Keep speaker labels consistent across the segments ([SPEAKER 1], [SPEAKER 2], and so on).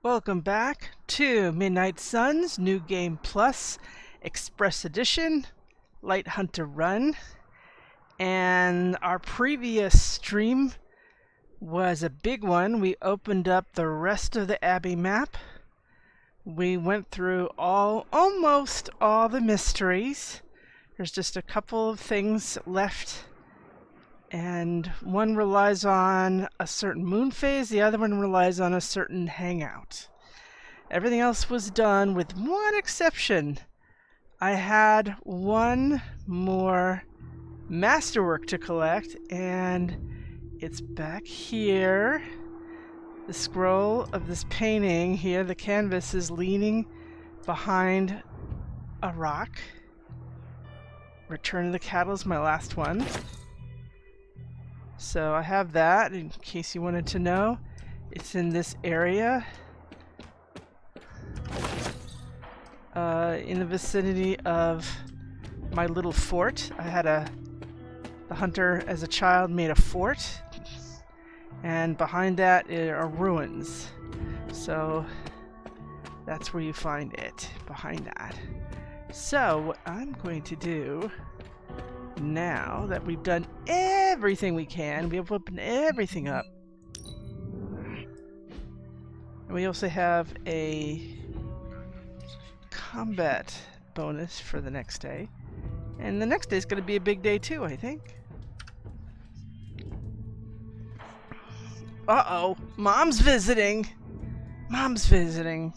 [SPEAKER 1] Welcome back to Midnight Suns New Game Plus Express Edition Light Hunter Run. And our previous stream was a big one. We opened up the rest of the Abbey map. We went through almost all the mysteries. There's just a couple of things left. And one relies on a certain moon phase, the other one relies on a certain hangout. Everything else was done with one exception. I had one more masterwork to collect, and it's back here. The scroll of this painting here, the canvas is leaning behind a rock. Return of the Cattle is my last one. So I have that, in case you wanted to know. It's in this area. In the vicinity of my little fort. I had the hunter as a child made a fort. And behind that are ruins. So that's where you find it, behind that. So what I'm going to do, now that we've done everything we can, we have opened everything up. And we also have a combat bonus for the next day. And the next day is going to be a big day too, I think. Uh-oh, Mom's visiting. Mom's visiting.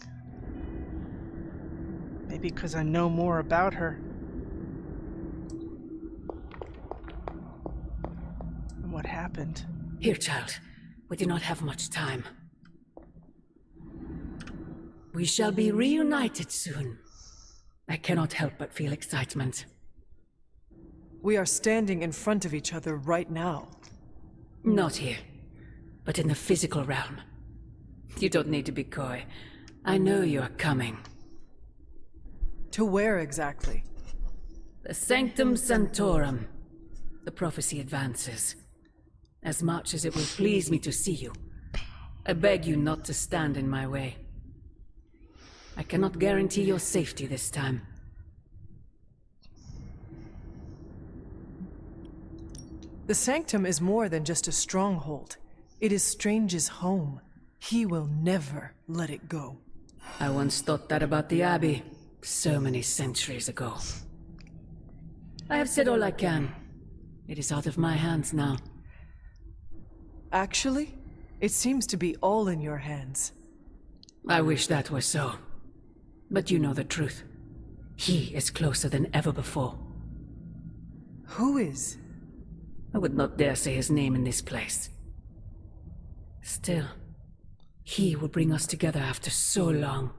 [SPEAKER 1] Maybe because I know more about her. What happened?
[SPEAKER 2] Here, child. We do not have much time. We shall be reunited soon. I cannot help but feel excitement.
[SPEAKER 3] We are standing in front of each other right now.
[SPEAKER 2] Not here, but in the physical realm. You don't need to be coy. I know you are coming.
[SPEAKER 3] To where exactly?
[SPEAKER 2] The Sanctum Sanctorum. The prophecy advances. As much as it will please me to see you, I beg you not to stand in my way. I cannot guarantee your safety this time.
[SPEAKER 3] The Sanctum is more than just a stronghold. It is Strange's home. He will never let it go.
[SPEAKER 2] I once thought that about the Abbey, so many centuries ago. I have said all I can. It is out of my hands now.
[SPEAKER 3] Actually, it seems to be all in your hands.
[SPEAKER 2] I wish that were so. But you know the truth. He is closer than ever before.
[SPEAKER 3] Who is?
[SPEAKER 2] I would not dare say his name in this place. Still, he will bring us together after so long.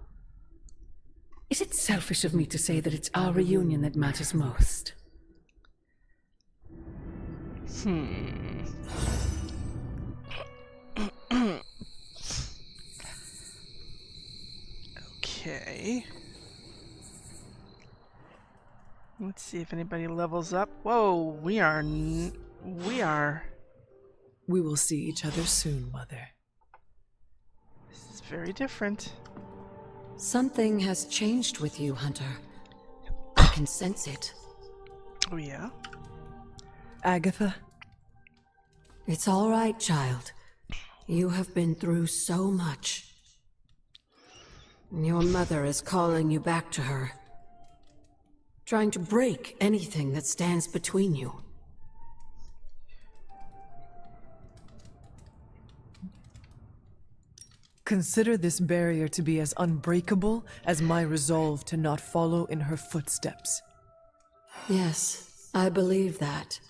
[SPEAKER 2] Is it selfish of me to say that it's our reunion that matters most?
[SPEAKER 1] Okay. Let's see if anybody levels up. Whoa, we
[SPEAKER 3] We will see each other soon, Mother.
[SPEAKER 1] This is very different.
[SPEAKER 4] Something has changed with you, Hunter. I can sense it.
[SPEAKER 1] Oh yeah?
[SPEAKER 3] Agatha?
[SPEAKER 4] It's all right, child. You have been through so much. Your mother is calling you back to her. Trying to break anything that stands between you.
[SPEAKER 3] Consider this barrier to be as unbreakable as my resolve to not follow in her footsteps.
[SPEAKER 4] Yes, I believe that.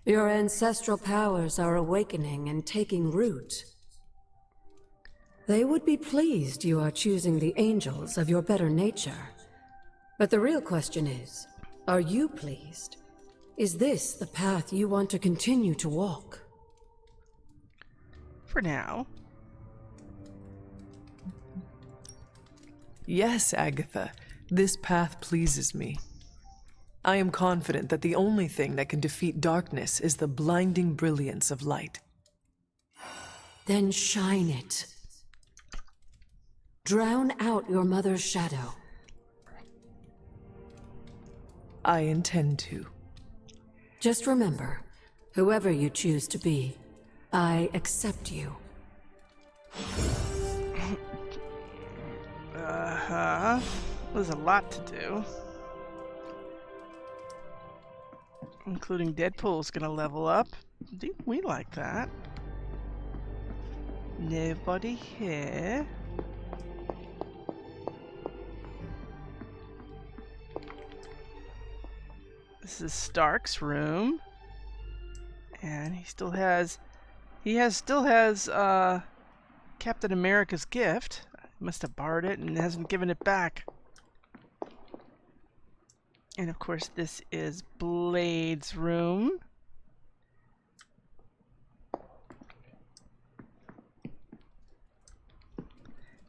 [SPEAKER 4] Your ancestral powers are awakening and taking root. They would be pleased you are choosing the angels of your better nature. But the real question is, are you pleased? Is this the path you want to continue to walk?
[SPEAKER 1] For now.
[SPEAKER 3] Yes, Agatha. This path pleases me. I am confident that the only thing that can defeat darkness is the blinding brilliance of light.
[SPEAKER 4] Then shine it. Drown out your mother's shadow.
[SPEAKER 3] I intend to.
[SPEAKER 4] Just remember, whoever you choose to be, I accept you.
[SPEAKER 1] Uh-huh. There's a lot to do. Including Deadpool's gonna level up. We like that. Nobody here. This is Stark's room. And he still has Captain America's gift. Must have borrowed it and hasn't given it back. And of course this is Blade's room.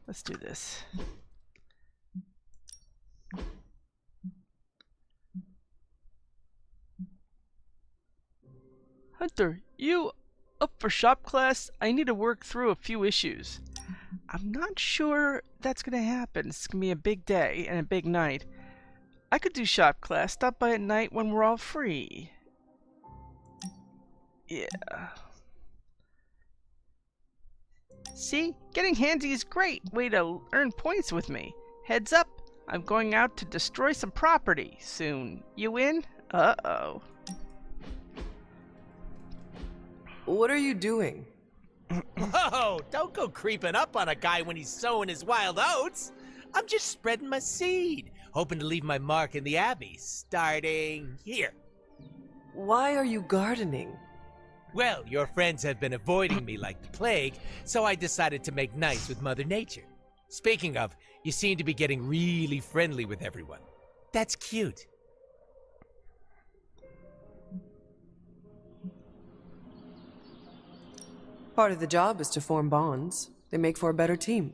[SPEAKER 1] Let's do this. Hunter, you up for shop class? I need to work through a few issues. I'm not sure that's gonna happen. It's gonna be a big day and a big night. I could do shop class. Stop by at night when we're all free. Yeah. See? Getting handy is great. Way to earn points with me. Heads up. I'm going out to destroy some property soon. You in? Uh-oh.
[SPEAKER 3] What are you doing?
[SPEAKER 5] Whoa, don't go creeping up on a guy when he's sowing his wild oats. I'm just spreading my seed, hoping to leave my mark in the Abbey, starting here.
[SPEAKER 3] Why are you gardening?
[SPEAKER 5] Well, your friends have been avoiding me like the plague, so I decided to make nice with Mother Nature. Speaking of, you seem to be getting really friendly with everyone. That's cute.
[SPEAKER 3] Part of the job is to form bonds. They make for a better team.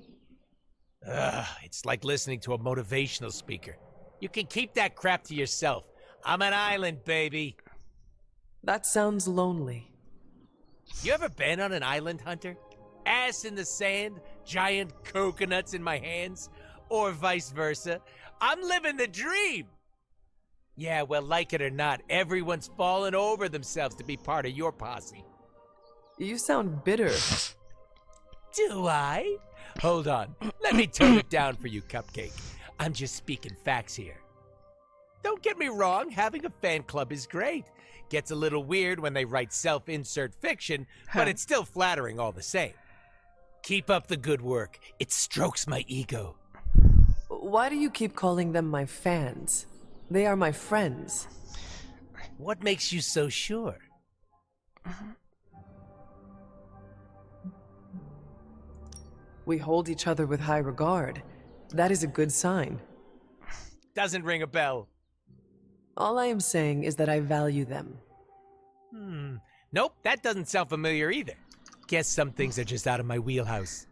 [SPEAKER 5] Ugh, it's like listening to a motivational speaker. You can keep that crap to yourself. I'm an island, baby.
[SPEAKER 3] That sounds lonely.
[SPEAKER 5] You ever been on an island, Hunter? Ass in the sand, giant coconuts in my hands, or vice versa. I'm living the dream! Yeah, well, like it or not, everyone's falling over themselves to be part of your posse.
[SPEAKER 3] You sound bitter.
[SPEAKER 5] Do I? Hold on. Let me tone it down for you, Cupcake. I'm just speaking facts here. Don't get me wrong, having a fan club is great. Gets a little weird when they write self-insert fiction, but it's still flattering all the same. Keep up the good work. It strokes my ego.
[SPEAKER 3] Why do you keep calling them my fans? They are my friends.
[SPEAKER 5] What makes you so sure?
[SPEAKER 3] We hold each other with high regard. That is a good sign.
[SPEAKER 5] Doesn't ring a bell.
[SPEAKER 3] All I am saying is that I value them.
[SPEAKER 5] Nope, that doesn't sound familiar either. Guess some things are just out of my wheelhouse.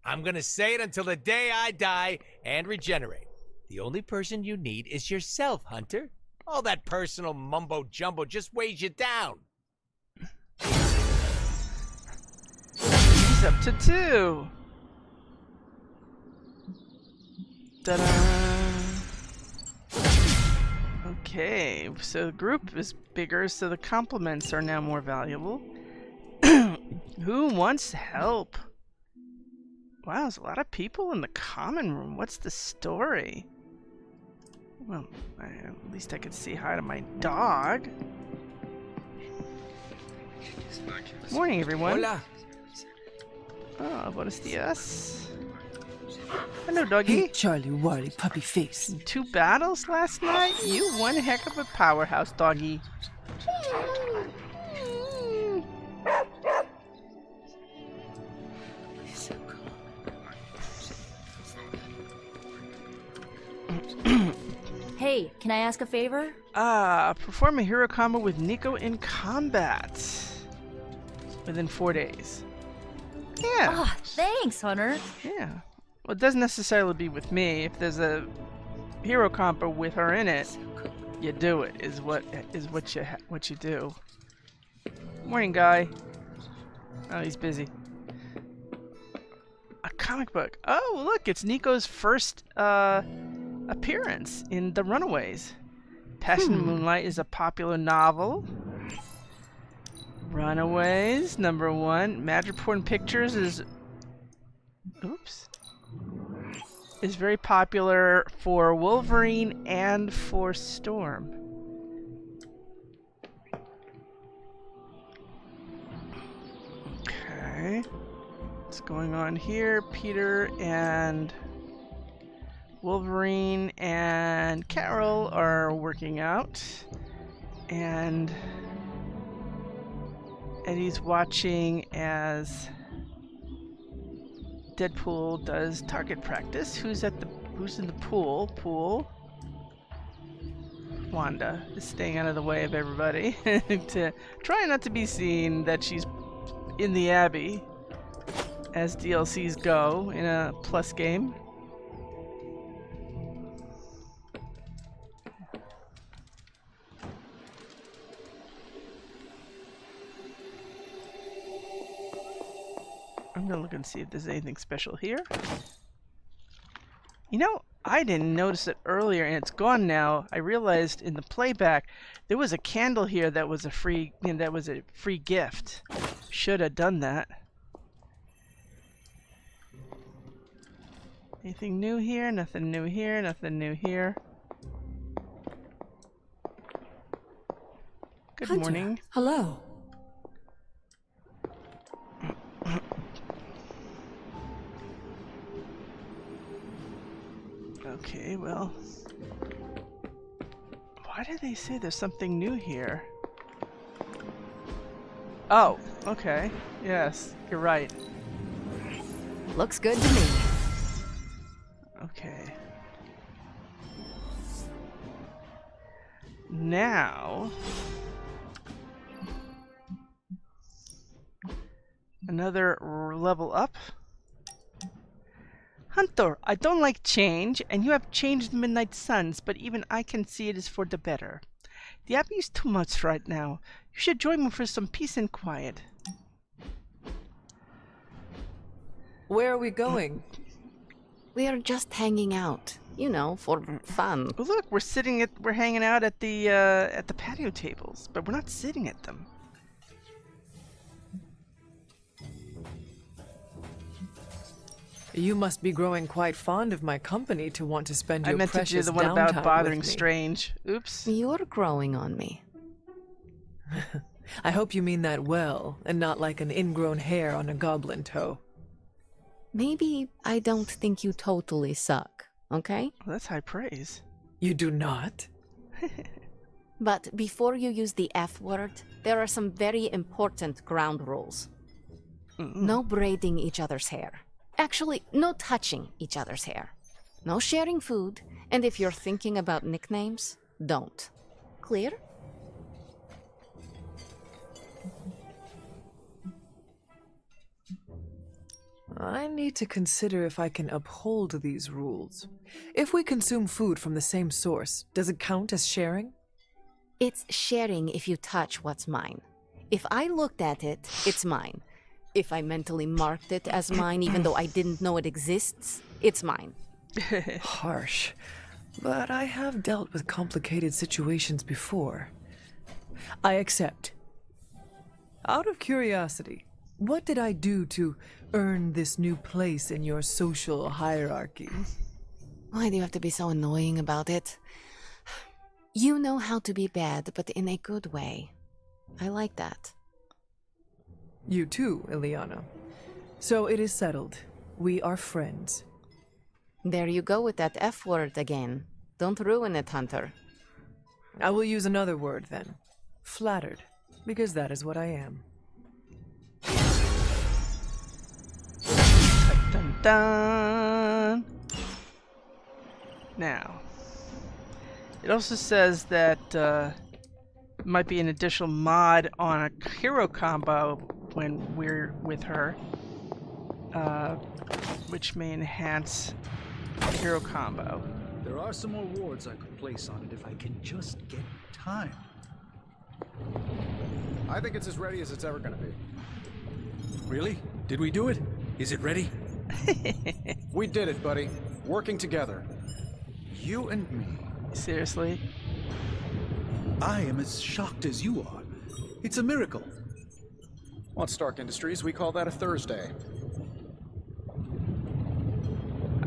[SPEAKER 5] I'm gonna say it until the day I die and regenerate. The only person you need is yourself, Hunter. All that personal mumbo-jumbo just weighs you down.
[SPEAKER 1] He's up to 2. Ta-da! Okay, so the group is bigger, so the compliments are now more valuable. Who wants help? Wow, there's a lot of people in the common room. What's the story? Well, at least I could say hi to my dog. Morning, everyone.
[SPEAKER 5] Hola.
[SPEAKER 1] Oh, buenos dias. Hello, doggy.
[SPEAKER 3] Hey, Charlie Wally puppy face.
[SPEAKER 1] 2 battles last night? You one heck of a powerhouse, doggy.
[SPEAKER 6] Hey, can I ask a favor?
[SPEAKER 1] Perform a hero combo with Miko in combat within 4 days. Yeah.
[SPEAKER 6] Ah, thanks, Hunter.
[SPEAKER 1] Yeah. Well, it doesn't necessarily be with me. If there's a hero combo with her in it, you do it. Is what you do. Morning, guy. Oh, he's busy. A comic book. Oh, look, it's Nico's first appearance in The Runaways. Passion and Moonlight is a popular novel. Runaways, #1. Madripoor Pictures is... Oops. Is very popular for Wolverine and for Storm. Okay. What's going on here? Peter and Wolverine and Carol are working out. And Eddie's watching as Deadpool does target practice. Who's in the pool? Wanda is staying out of the way of everybody to try not to be seen that she's in the Abbey, as DLCs go in a Plus game. I'm gonna look and see if there's anything special here. You know, I didn't notice it earlier and it's gone now. I realized in the playback there was a candle here that was a free gift. Should have done that. Anything new here? Nothing new here. Nothing new here. Good
[SPEAKER 4] Hunter,
[SPEAKER 1] morning.
[SPEAKER 4] Hello.
[SPEAKER 1] Okay, well, why did they say there's something new here? Oh, okay. Yes, you're right.
[SPEAKER 6] Looks good to me.
[SPEAKER 1] Okay. Now, another level up. Hunter, I don't like change, and you have changed Midnight Suns, but even I can see it is for the better. The Abbey is too much right now. You should join me for some peace and quiet.
[SPEAKER 3] Where are we going?
[SPEAKER 6] We are just hanging out, you know, for fun.
[SPEAKER 1] Oh, look, we're hanging out at the patio tables, but we're not sitting at them.
[SPEAKER 3] You must be growing quite fond of my company to want to spend your
[SPEAKER 1] I meant to do
[SPEAKER 3] precious
[SPEAKER 1] the one
[SPEAKER 3] downtime
[SPEAKER 1] about bothering
[SPEAKER 3] with me.
[SPEAKER 1] Strange. Oops.
[SPEAKER 6] You're growing on me.
[SPEAKER 3] I hope you mean that well, and not like an ingrown hair on a goblin toe.
[SPEAKER 6] Maybe I don't think you totally suck, okay?
[SPEAKER 1] Well, that's high praise.
[SPEAKER 3] You do not?
[SPEAKER 6] But before you use the F word, there are some very important ground rules. No braiding each other's hair. Actually, no touching each other's hair. No sharing food, and if you're thinking about nicknames, don't. Clear?
[SPEAKER 3] I need to consider if I can uphold these rules. If we consume food from the same source, does it count as sharing?
[SPEAKER 6] It's sharing if you touch what's mine. If I looked at it, it's mine. If I mentally marked it as mine even though I didn't know it exists, it's mine.
[SPEAKER 3] Harsh. But I have dealt with complicated situations before. I accept. Out of curiosity, what did I do to earn this new place in your social hierarchy?
[SPEAKER 6] Why do you have to be so annoying about it? You know how to be bad, but in a good way. I like that.
[SPEAKER 3] You too, Ileana. So it is settled. We are friends.
[SPEAKER 6] There you go with that F word again. Don't ruin it, Hunter.
[SPEAKER 3] I will use another word then. Flattered. Because that is what I am.
[SPEAKER 1] Dun dun. Now, it also says that might be an additional mod on a hero combo when we're with her, which may enhance the hero combo.
[SPEAKER 7] There are some more wards I could place on it if I can just get time.
[SPEAKER 8] I think it's as ready as it's ever gonna be.
[SPEAKER 7] Really? Did we do it? Is it ready?
[SPEAKER 8] We did it, buddy. Working together. You and me.
[SPEAKER 1] Seriously?
[SPEAKER 7] I am as shocked as you are. It's a miracle.
[SPEAKER 8] Well, at Stark Industries, we call that a Thursday.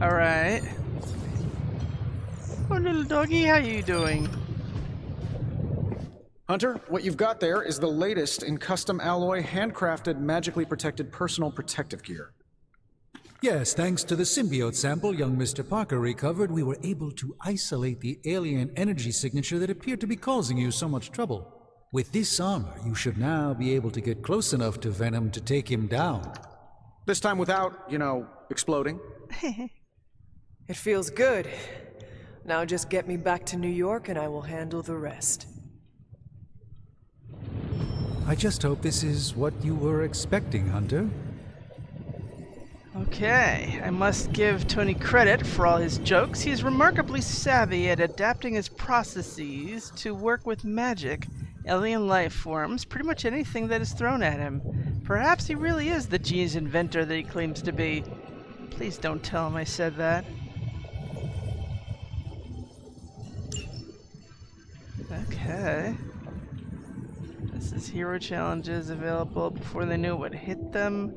[SPEAKER 1] Alright. Oh, little doggy, how you doing?
[SPEAKER 8] Hunter, what you've got there is the latest in custom alloy, handcrafted, magically protected personal protective gear.
[SPEAKER 7] Yes, thanks to the symbiote sample young Mr. Parker recovered, we were able to isolate the alien energy signature that appeared to be causing you so much trouble. With this armor, you should now be able to get close enough to Venom to take him down.
[SPEAKER 8] This time without, exploding.
[SPEAKER 3] It feels good. Now just get me back to New York and I will handle the rest.
[SPEAKER 7] I just hope this is what you were expecting, Hunter.
[SPEAKER 1] Okay, I must give Tony credit for all his jokes. He is remarkably savvy at adapting his processes to work with magic, alien life forms, pretty much anything that is thrown at him. Perhaps he really is the genius inventor that he claims to be. Please don't tell him I said that. Okay. This is hero challenges available before they knew what hit them.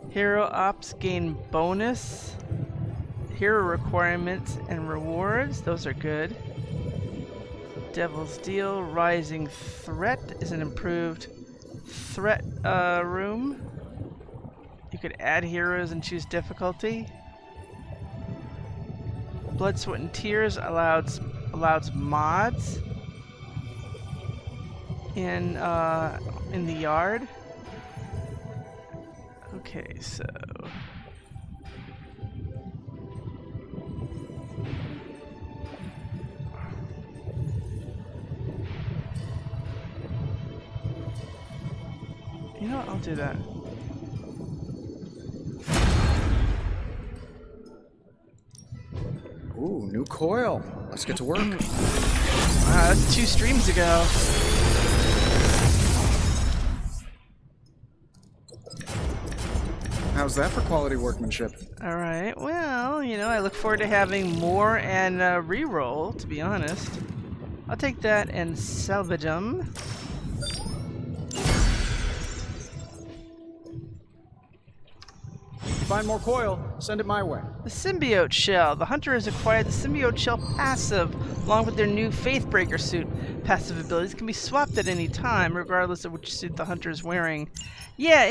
[SPEAKER 1] Hero ops gain bonus. Hero requirements and rewards. Those are good. Devil's Deal. Rising Threat is an improved threat room. You could add heroes and choose difficulty. Blood, Sweat, and Tears allows mods in the yard. Okay, so you know what? I'll do that.
[SPEAKER 8] Ooh, new coil. Let's get to work.
[SPEAKER 1] Wow, that's 2 streams ago.
[SPEAKER 8] How's that for quality workmanship?
[SPEAKER 1] Alright, well, I look forward to having more and reroll, to be honest. I'll take that and salvage them.
[SPEAKER 8] Find more coil, send it my way.
[SPEAKER 1] The symbiote shell. The hunter has acquired the symbiote shell passive, along with their new Faithbreaker suit. Passive abilities can be swapped at any time, regardless of which suit the hunter is wearing. Yeah,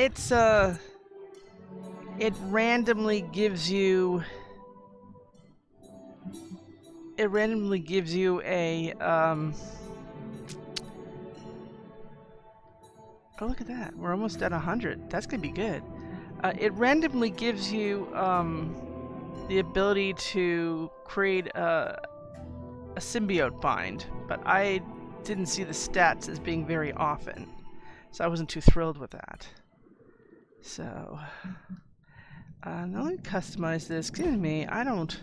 [SPEAKER 1] it randomly gives you a oh, look at that. We're almost at 100. That's gonna be good. It randomly gives you the ability to create a symbiote bind, but I didn't see the stats as being very often, so I wasn't too thrilled with that. So now let me customize this. Excuse me, I don't.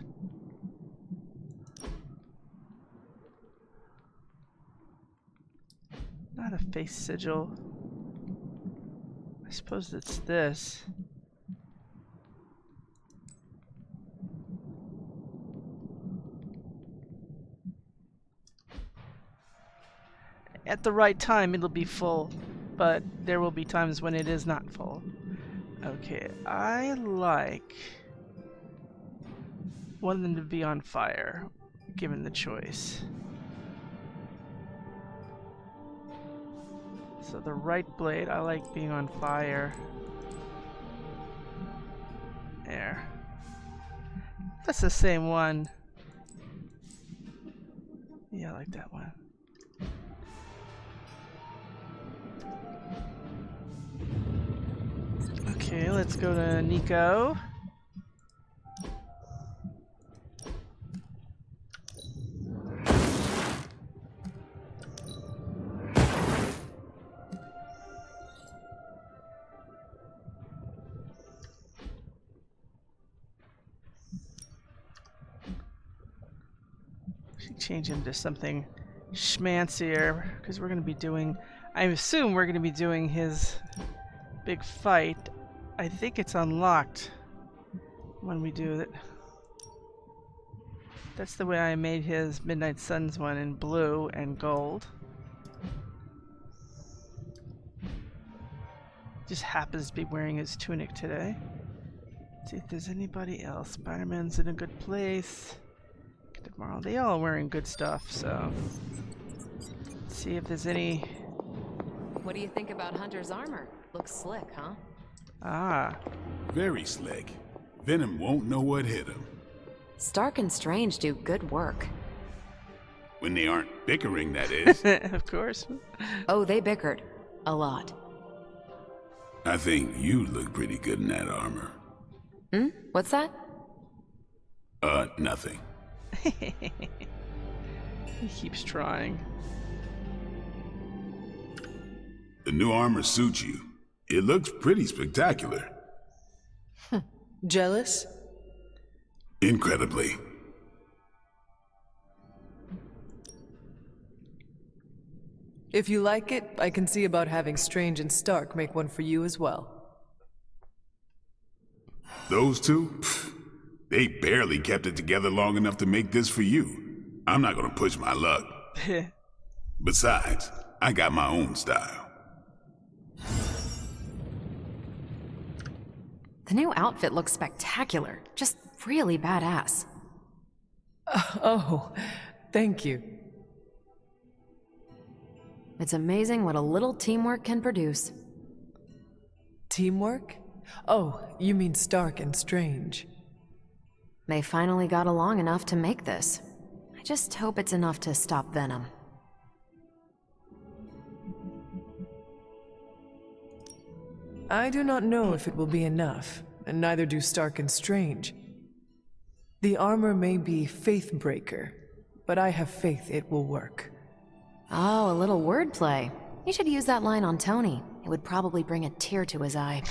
[SPEAKER 1] Not a face sigil. I suppose it's this. At the right time, it'll be full, but there will be times when it is not full. Okay, I like one of them to be on fire, given the choice. So the right blade, I like being on fire. There. That's the same one. Yeah, I like that one. Okay, let's go to Nico. Change him to something schmancier, because we're going to be doing, I assume we're going to be doing his big fight. I think it's unlocked when we do it. That's the way I made his Midnight Suns one in blue and gold. Just happens to be wearing his tunic today. Let's see if there's anybody else. Spider-Man's in a good place. Tomorrow, they all wearing good stuff, so let's see if there's any.
[SPEAKER 9] What do you think about Hunter's armor? Looks slick, huh?
[SPEAKER 1] Ah.
[SPEAKER 10] Very slick. Venom won't know what hit him.
[SPEAKER 9] Stark and Strange do good work.
[SPEAKER 10] When they aren't bickering, that is.
[SPEAKER 1] Of course.
[SPEAKER 9] Oh, they bickered. A lot.
[SPEAKER 10] I think you look pretty good in that armor.
[SPEAKER 9] Hmm? What's that?
[SPEAKER 10] Nothing.
[SPEAKER 1] He keeps trying.
[SPEAKER 10] The new armor suits you. It looks pretty spectacular.
[SPEAKER 3] Jealous?
[SPEAKER 10] Incredibly.
[SPEAKER 3] If you like it, I can see about having Strange and Stark make one for you as well.
[SPEAKER 10] Those two? Pfft, they barely kept it together long enough to make this for you. I'm not gonna push my luck. Besides, I got my own style.
[SPEAKER 9] The new outfit looks spectacular. Just really badass.
[SPEAKER 3] Oh, thank you.
[SPEAKER 9] It's amazing what a little teamwork can produce.
[SPEAKER 3] Teamwork? Oh, you mean Stark and Strange.
[SPEAKER 9] They finally got along enough to make this. I just hope it's enough to stop Venom.
[SPEAKER 3] I do not know if it will be enough, and neither do Stark and Strange. The armor may be faith-breaker, but I have faith it will work.
[SPEAKER 9] Oh, a little wordplay. You should use that line on Tony. It would probably bring a tear to his eye.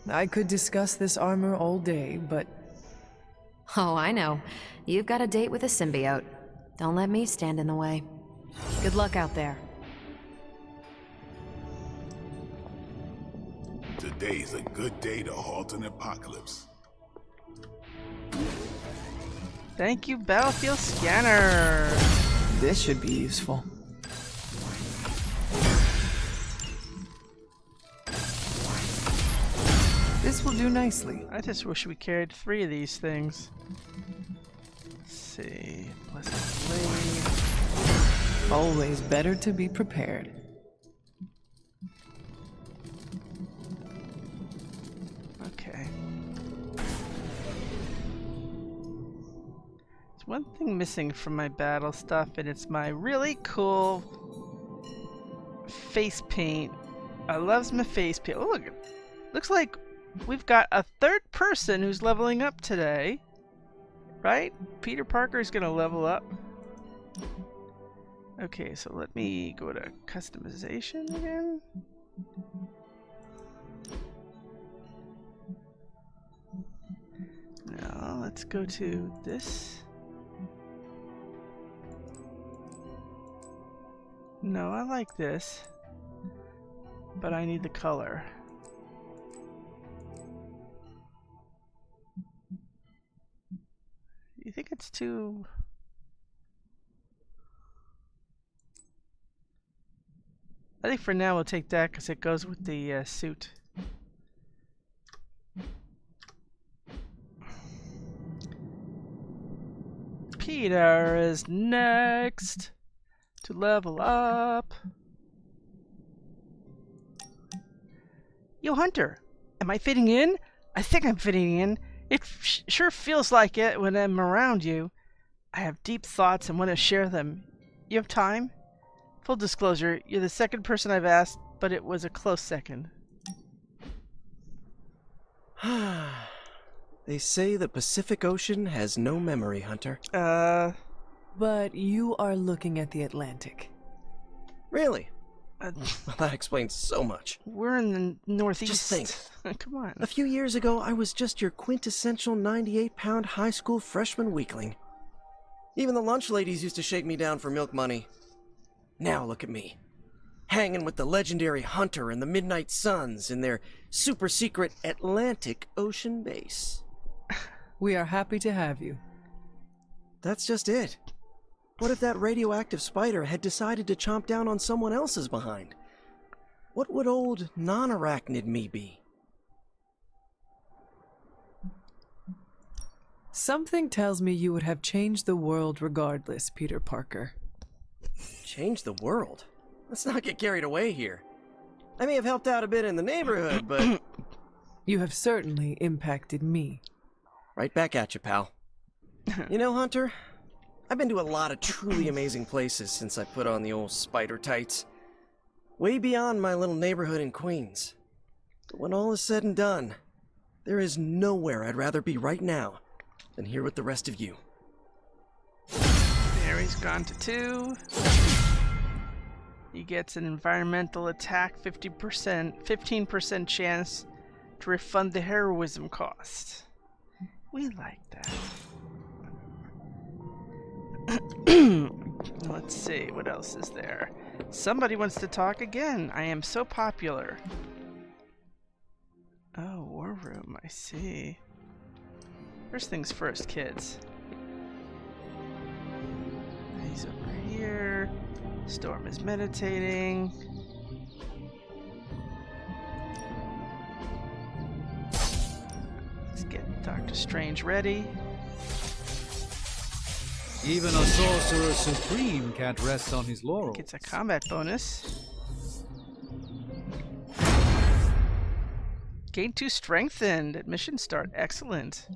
[SPEAKER 3] I could discuss this armor all day, but...
[SPEAKER 9] Oh, I know. You've got a date with a symbiote. Don't let me stand in the way. Good luck out there.
[SPEAKER 10] Today's a good day to halt an apocalypse.
[SPEAKER 1] Thank you, Battlefield Scanner.
[SPEAKER 3] this should be useful. This will do nicely.
[SPEAKER 1] I just wish we carried 3 of these things. Let's see. Blessed Blade.
[SPEAKER 3] Always better to be prepared.
[SPEAKER 1] Okay. There's one thing missing from my battle stuff, and it's my really cool face paint. I love my face paint. Oh, look, looks like we've got a 3rd person who's leveling up today, right? Peter Parker is gonna level up. Okay, so let me go to customization again. Now let's go to this. No, I like this, but I need the color. You think it's too... I think for now we'll take that because it goes with the suit. Peter is next to level up. Yo, Hunter, am I fitting in? I think I'm fitting in. It sure feels like it when I'm around you. I have deep thoughts and want to share them. You have time? Full disclosure, you're the 2nd person I've asked, but it was a close second.
[SPEAKER 11] They say the Pacific Ocean has no memory, Hunter.
[SPEAKER 3] But you are looking at the Atlantic.
[SPEAKER 11] Really? Well, that explains so much.
[SPEAKER 1] We're in the Northeast.
[SPEAKER 11] Just think.
[SPEAKER 1] Come on.
[SPEAKER 11] A few years ago, I was just your quintessential 98-pound high school freshman weakling. Even the lunch ladies used to shake me down for milk money. Now look at me. hanging with the legendary Hunter and the Midnight Suns in their super-secret Atlantic Ocean base.
[SPEAKER 3] We are happy to have you.
[SPEAKER 11] That's just it. What if that radioactive spider had decided to chomp down on someone else's behind? What would old non-arachnid me be?
[SPEAKER 3] Something tells me you would have changed the world regardless, Peter Parker.
[SPEAKER 11] Change the world? Let's not get carried away here. I may have helped out a bit in the neighborhood, but...
[SPEAKER 3] You have certainly impacted me.
[SPEAKER 11] Right back at you, pal. You know, Hunter, I've been to a lot of truly amazing places since I put on the old spider tights. Way beyond my little neighborhood in Queens. But when all is said and done, there is nowhere I'd rather be right now than here with the rest of you.
[SPEAKER 1] There, he's gone to 2. He gets an environmental attack 15% chance to refund the heroism cost. We like that. Let's see, what else is there? Somebody wants to talk again. I am so popular. Oh, war room, I see. First things first, kids. He's over here. Storm is meditating. Let's get Dr. Strange ready.
[SPEAKER 7] Even a sorcerer supreme can't rest on his laurels.
[SPEAKER 1] Gets a combat bonus. Gain 2 strengthened at mission start. Excellent.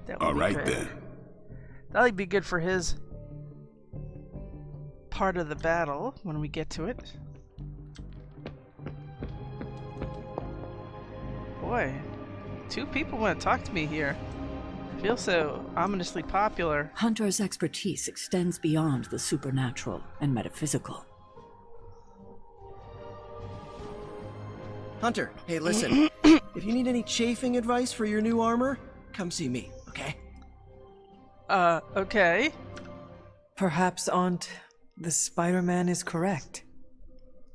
[SPEAKER 1] That would
[SPEAKER 10] All
[SPEAKER 1] be
[SPEAKER 10] right
[SPEAKER 1] good.
[SPEAKER 10] then.
[SPEAKER 1] That'll be good for his part of the battle when we get to it. Boy, 2 people want to talk to me here. I feel so ominously popular.
[SPEAKER 2] Hunter's expertise extends beyond the supernatural and metaphysical.
[SPEAKER 11] Hunter, hey listen, if you need any chafing advice for your new armor, come see me, okay?
[SPEAKER 1] Okay.
[SPEAKER 3] Perhaps, Aunt, the Spider-Man is correct.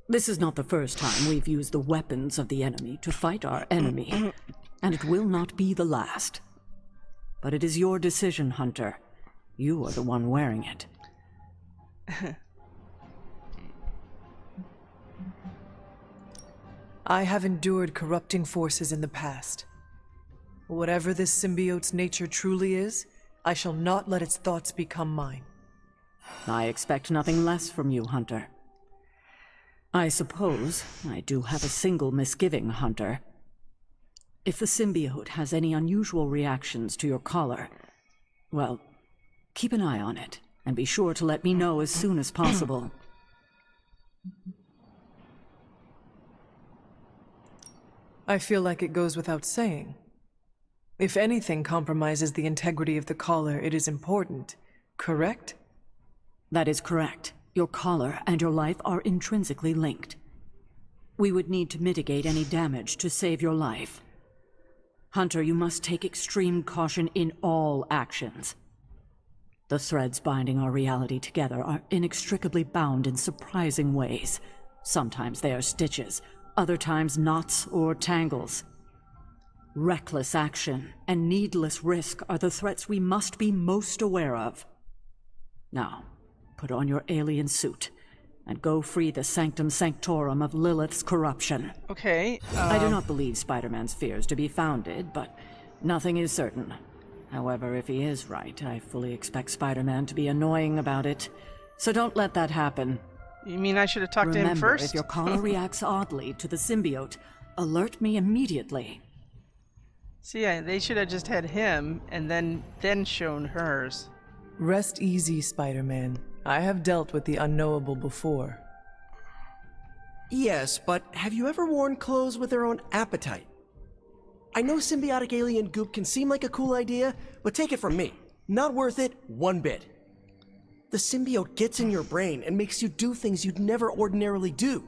[SPEAKER 2] This is not the first time we've used the weapons of the enemy to fight our enemy, and it will not be the last. But it is your decision, Hunter. You are the one wearing it.
[SPEAKER 3] I have endured corrupting forces in the past. Whatever this symbiote's nature truly is, I shall not let its thoughts become mine.
[SPEAKER 2] I expect nothing less from you, Hunter. I suppose I do have a single misgiving, Hunter. If the symbiote has any unusual reactions to your collar, well, keep an eye on it, and be sure to let me know as soon as possible.
[SPEAKER 3] I feel like it goes without saying. If anything compromises the integrity of the collar, it is important, correct?
[SPEAKER 2] That is correct. Your collar and your life are intrinsically linked. We would need to mitigate any damage to save your life. Hunter, you must take extreme caution in all actions. The threads binding our reality together are inextricably bound in surprising ways. Sometimes they are stitches, other times knots or tangles. Reckless action and needless risk are the threats we must be most aware of. Now, put on your alien suit and go free the Sanctum Sanctorum of Lilith's corruption.
[SPEAKER 1] Okay.
[SPEAKER 2] I do not believe Spider-Man's fears to be founded, but nothing is certain. However, if he is right, I fully expect Spider-Man to be annoying about it. So don't let that happen.
[SPEAKER 1] You mean I should have talked to him
[SPEAKER 2] Remember,
[SPEAKER 1] first?
[SPEAKER 2] if your collar reacts oddly to the symbiote, alert me immediately.
[SPEAKER 1] See, yeah, they should have just had him and then shown hers.
[SPEAKER 3] Rest easy, Spider-Man. I have dealt with the unknowable before.
[SPEAKER 11] Yes, but have you ever worn clothes with their own appetite? I know symbiotic alien goop can seem like a cool idea, but take it from me. Not worth it one bit. The symbiote gets in your brain and makes you do things you'd never ordinarily do.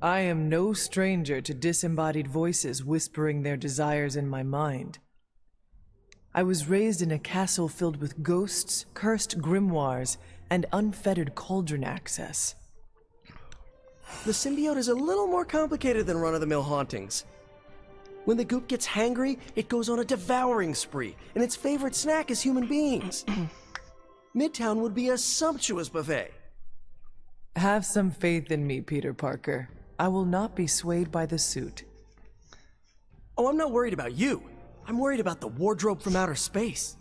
[SPEAKER 3] I am no stranger to disembodied voices whispering their desires in my mind. I was raised in a castle filled with ghosts, cursed grimoires, and unfettered cauldron access.
[SPEAKER 11] The symbiote is a little more complicated than run-of-the-mill hauntings. When the goop gets hangry, it goes on a devouring spree, and its favorite snack is human beings. Midtown would be a sumptuous buffet.
[SPEAKER 3] Have some faith in me, Peter Parker. I will not be swayed by the suit.
[SPEAKER 11] Oh, I'm not worried about you. I'm worried about the wardrobe from outer space.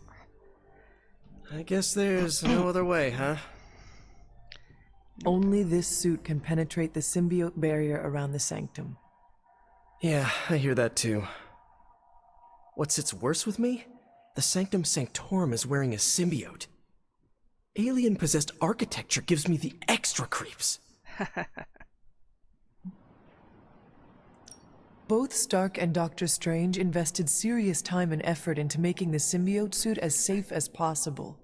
[SPEAKER 11] I guess there's no other way, huh?
[SPEAKER 3] Only this suit can penetrate the symbiote barrier around the sanctum.
[SPEAKER 11] Yeah, I hear that too. What sits worse with me? The Sanctum Sanctorum is wearing a symbiote. Alien-possessed architecture gives me the extra creeps.
[SPEAKER 3] Both Stark and Doctor Strange invested serious time and effort into making the symbiote suit as safe as possible.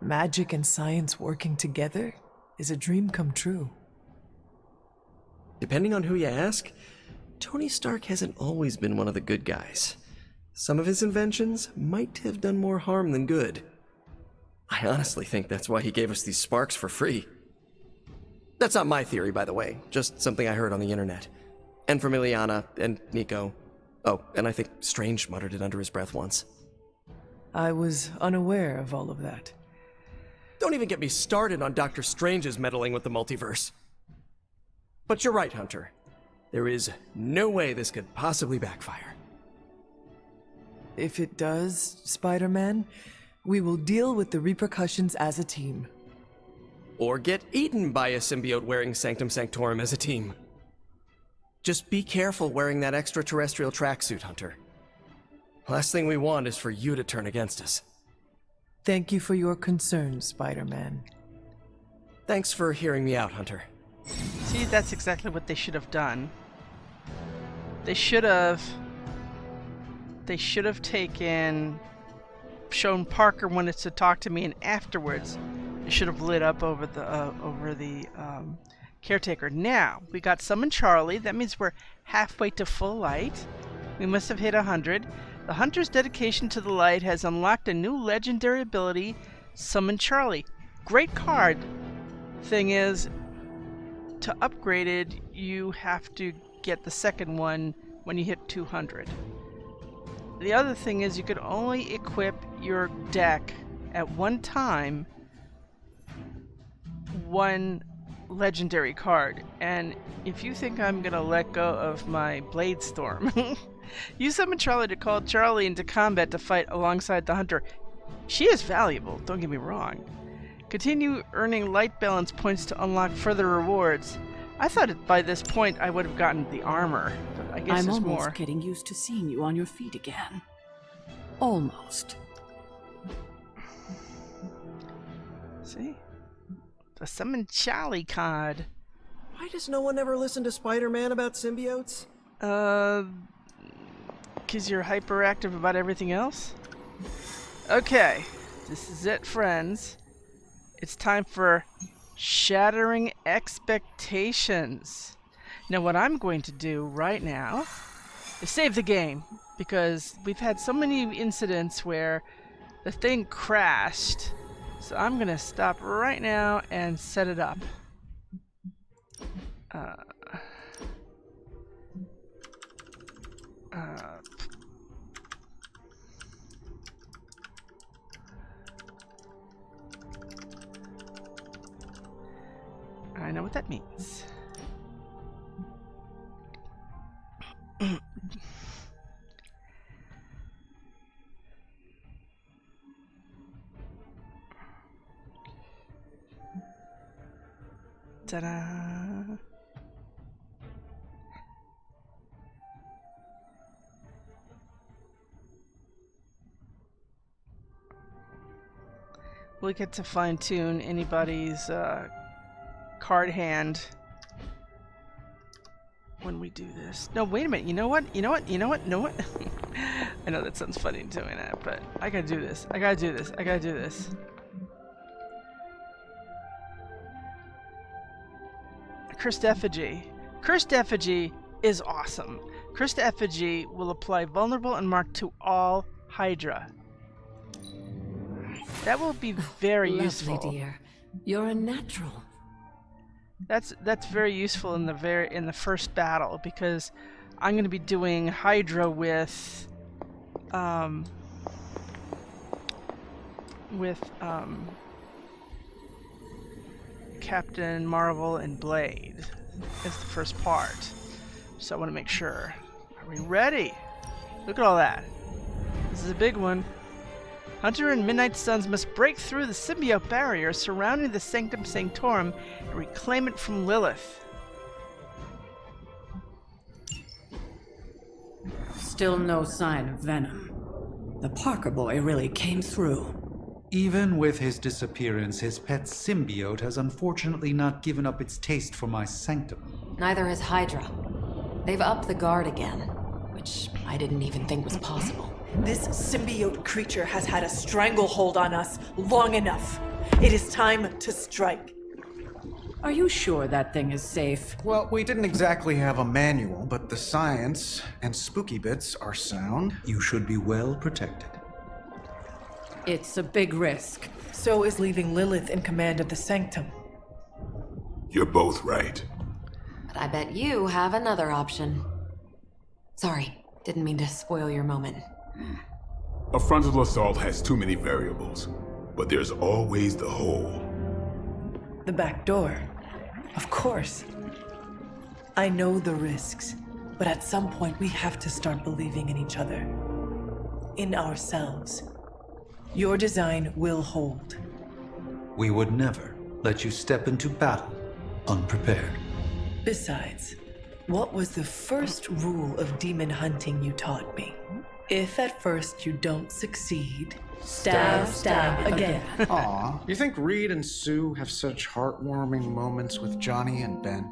[SPEAKER 3] Magic and science working together is a dream come true.
[SPEAKER 11] Depending on who you ask, Tony Stark hasn't always been one of the good guys. Some of his inventions might have done more harm than good. I honestly think that's why he gave us these sparks for free. That's not my theory, by the way, just something I heard on the internet. And from Ileana and Miko. Oh, and I think Strange muttered it under his breath once.
[SPEAKER 3] I was unaware of all of that.
[SPEAKER 11] Don't even get me started on Doctor Strange's meddling with the multiverse. But you're right, Hunter. There is no way this could possibly backfire.
[SPEAKER 3] If it does, Spider-Man, we will deal with the repercussions as a team.
[SPEAKER 11] Or get eaten by a symbiote wearing Sanctum Sanctorum as a team. Just be careful wearing that extraterrestrial tracksuit, Hunter. Last thing we want is for you to turn against us.
[SPEAKER 3] Thank you for your concern, Spider-Man.
[SPEAKER 11] Thanks for hearing me out, Hunter.
[SPEAKER 1] See, that's exactly what they should have done. They should have shown Parker wanted to talk to me, and afterwards it should have lit up over the caretaker. Now we got Summon Charlie. That means we're halfway to full light. We must have hit 100. The Hunter's dedication to the light has unlocked a new legendary ability, Summon Charlie. Great card. Thing is, to upgrade it, you have to get the second one when you hit 200. The other thing is you could only equip your deck at one time one legendary card. And if you think I'm gonna let go of my Blade Storm, you summon Charlie to call Charlie into combat to fight alongside the Hunter. She is valuable, don't get me wrong. Continue earning light balance points to unlock further rewards. I thought by this point I would have gotten the armor, but I guess
[SPEAKER 2] I'm
[SPEAKER 1] there's
[SPEAKER 2] almost
[SPEAKER 1] more.
[SPEAKER 2] getting used to seeing you on your feet again. Almost.
[SPEAKER 1] See? The Summon Charlie card.
[SPEAKER 11] Why does no one ever listen to Spider-Man about symbiotes?
[SPEAKER 1] Because you're hyperactive about everything else? Okay, this is it, friends. It's time for Shattering Expectations. Now, what I'm going to do right now is save the game, because we've had so many incidents where the thing crashed. So I'm going to stop right now and set it up. I know what that means. Ta-da! We get to fine-tune anybody's card hand when we do this. No, wait a minute. You know what? I know that sounds funny doing that, but I gotta do this. I gotta do this. Cursed Effigy. Cursed Effigy is awesome. Cursed Effigy will apply vulnerable and mark to all Hydra. That will be very useful.
[SPEAKER 4] Lovely, dear. You're a natural.
[SPEAKER 1] That's very useful in the first battle, because I'm going to be doing Hydra with Captain Marvel and Blade as the first part. So I want to make sure. Are we ready? Look at all that. This is a big one. Hunter and Midnight Suns must break through the symbiote barrier surrounding the Sanctum Sanctorum and reclaim it from Lilith.
[SPEAKER 2] Still no sign of Venom. The Parker boy really came through.
[SPEAKER 7] Even with his disappearance, his pet symbiote has unfortunately not given up its taste for my sanctum.
[SPEAKER 9] Neither has Hydra. They've upped the guard again, which I didn't even think was possible.
[SPEAKER 12] This symbiote creature has had a stranglehold on us long enough. It is time to strike.
[SPEAKER 2] Are you sure that thing is safe?
[SPEAKER 8] Well, we didn't exactly have a manual, but the science and spooky bits are sound.
[SPEAKER 7] You should be well protected.
[SPEAKER 2] It's a big risk.
[SPEAKER 12] So is leaving Lilith in command of the Sanctum.
[SPEAKER 10] You're both right.
[SPEAKER 9] But I bet you have another option. Sorry, didn't mean to spoil your moment.
[SPEAKER 10] A frontal assault has too many variables, but there's always the hole.
[SPEAKER 12] The back door. Of course. I know the risks, but at some point we have to start believing in each other. In ourselves. Your design will hold.
[SPEAKER 7] We would never let you step into battle unprepared.
[SPEAKER 12] Besides, what was the first rule of demon hunting you taught me? If at first you don't succeed, stab again.
[SPEAKER 8] Aw, you think Reed and Sue have such heartwarming moments with Johnny and Ben?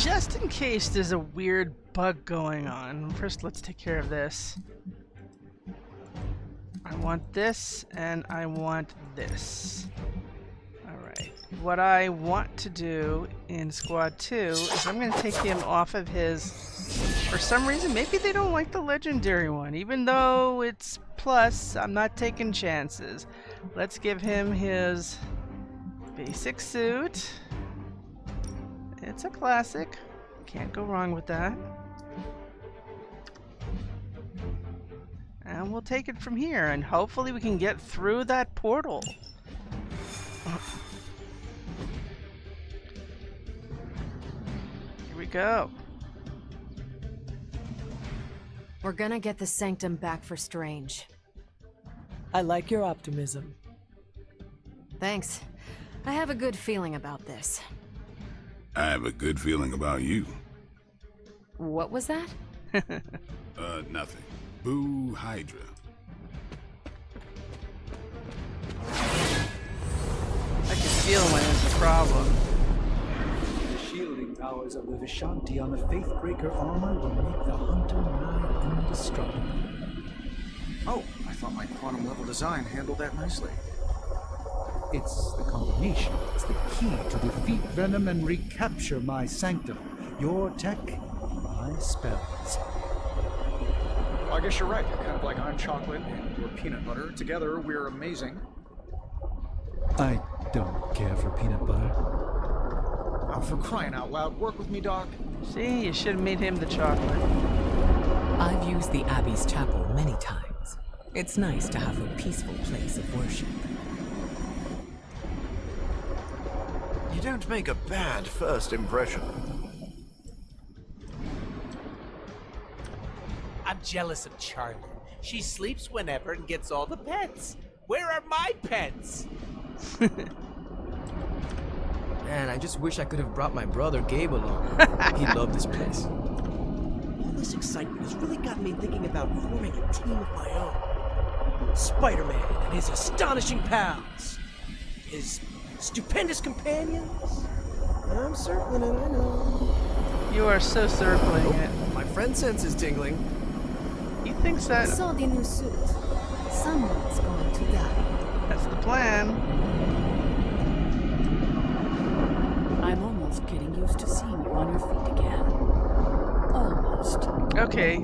[SPEAKER 1] Just in case there's a weird bug going on, first let's take care of this. I want this, and I want this. Alright. What I want to do in Squad 2 is I'm going to take him off of his... For some reason, maybe they don't like the legendary one. Even though it's plus, I'm not taking chances. Let's give him his basic suit. It's a classic. Can't go wrong with that. And we'll take it from here, and hopefully we can get through that portal. Here we go.
[SPEAKER 6] We're gonna get the Sanctum back for Strange.
[SPEAKER 12] I like your optimism.
[SPEAKER 6] Thanks. I have a good feeling about this.
[SPEAKER 10] I have a good feeling about you.
[SPEAKER 6] What was that?
[SPEAKER 10] Nothing. Boo Hydra.
[SPEAKER 1] I can feel when there's a problem.
[SPEAKER 7] The shielding powers of the Vishanti on the Faithbreaker armor will make the Hunter nigh indestructible.
[SPEAKER 8] Oh, I thought my quantum level design handled that nicely.
[SPEAKER 7] It's the combination that's the key to defeat Venom and recapture my sanctum. Your tech, my spells.
[SPEAKER 8] Well, I guess you're right. Kind of like I'm chocolate and you're peanut butter. Together, we're amazing.
[SPEAKER 7] I don't care for peanut butter.
[SPEAKER 8] Oh, for crying out loud, work with me, Doc.
[SPEAKER 1] See, you should have made him the chocolate.
[SPEAKER 13] I've used the Abbey's chapel many times. It's nice to have a peaceful place of worship.
[SPEAKER 14] You don't make a bad first impression.
[SPEAKER 5] I'm jealous of Charlie. She sleeps whenever and gets all the pets. Where are my pets?
[SPEAKER 11] Man, I just wish I could have brought my brother Gabe along. He'd love this place. All this excitement has really got me thinking about forming a team of my own. Spider-Man and his astonishing pals. His stupendous companions. I'm circling it, I know.
[SPEAKER 1] You are so circling it.
[SPEAKER 11] My friend sense is tingling.
[SPEAKER 1] He thinks that...
[SPEAKER 6] So the new suit. Someone's going to die.
[SPEAKER 1] That's the plan.
[SPEAKER 2] getting used to seeing you on your feet again. Almost.
[SPEAKER 1] Okay,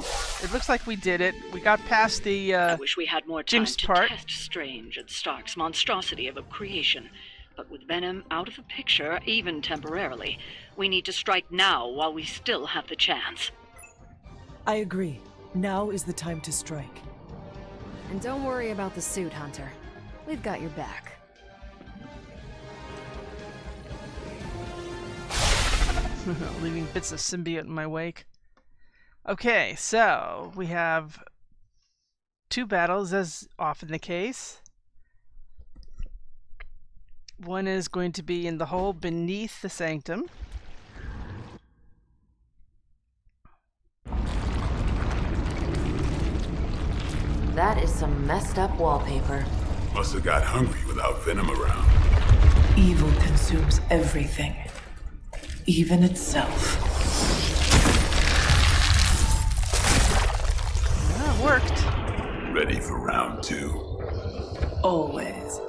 [SPEAKER 1] it looks like we did it. We got past the
[SPEAKER 15] I wish we had more time
[SPEAKER 1] Jinx
[SPEAKER 15] to
[SPEAKER 1] part.
[SPEAKER 15] test Strange and Stark's monstrosity of a creation. But with Venom out of the picture, even temporarily, we need to strike now while we still have the chance.
[SPEAKER 3] I agree. Now is the time to strike.
[SPEAKER 9] And don't worry about the suit, Hunter. We've got your back.
[SPEAKER 1] Leaving bits of symbiote in my wake. Okay, so we have 2 battles, as often the case. One is going to be in the hole beneath the sanctum.
[SPEAKER 4] That is some messed up wallpaper.
[SPEAKER 10] Must have got hungry without Venom around.
[SPEAKER 12] Evil consumes everything, even itself.
[SPEAKER 1] That worked.
[SPEAKER 10] Ready for round 2.
[SPEAKER 12] Always.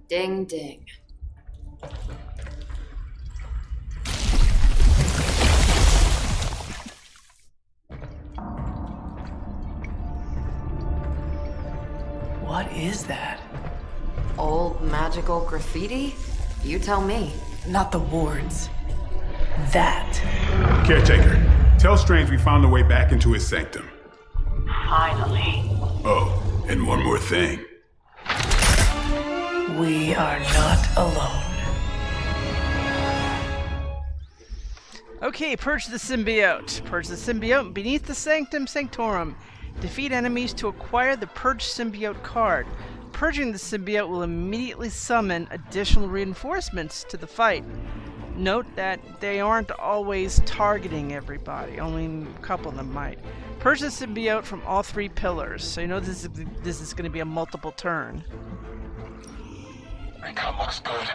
[SPEAKER 4] Ding ding.
[SPEAKER 12] What is that?
[SPEAKER 4] Old magical graffiti? You tell me.
[SPEAKER 12] Not the wards. That.
[SPEAKER 10] Caretaker, tell Strange we found a way back into his sanctum.
[SPEAKER 12] Finally.
[SPEAKER 10] Oh, and one more thing.
[SPEAKER 12] We are not alone.
[SPEAKER 1] Okay, purge the symbiote. Purge the symbiote beneath the Sanctum Sanctorum. Defeat enemies to acquire the Purge Symbiote card. Purging the symbiote will immediately summon additional reinforcements to the fight. Note that they aren't always targeting everybody, only a couple of them might. Purge the symbiote from all 3 pillars, so you know this is going to be a multiple turn.
[SPEAKER 14] Miko looks good.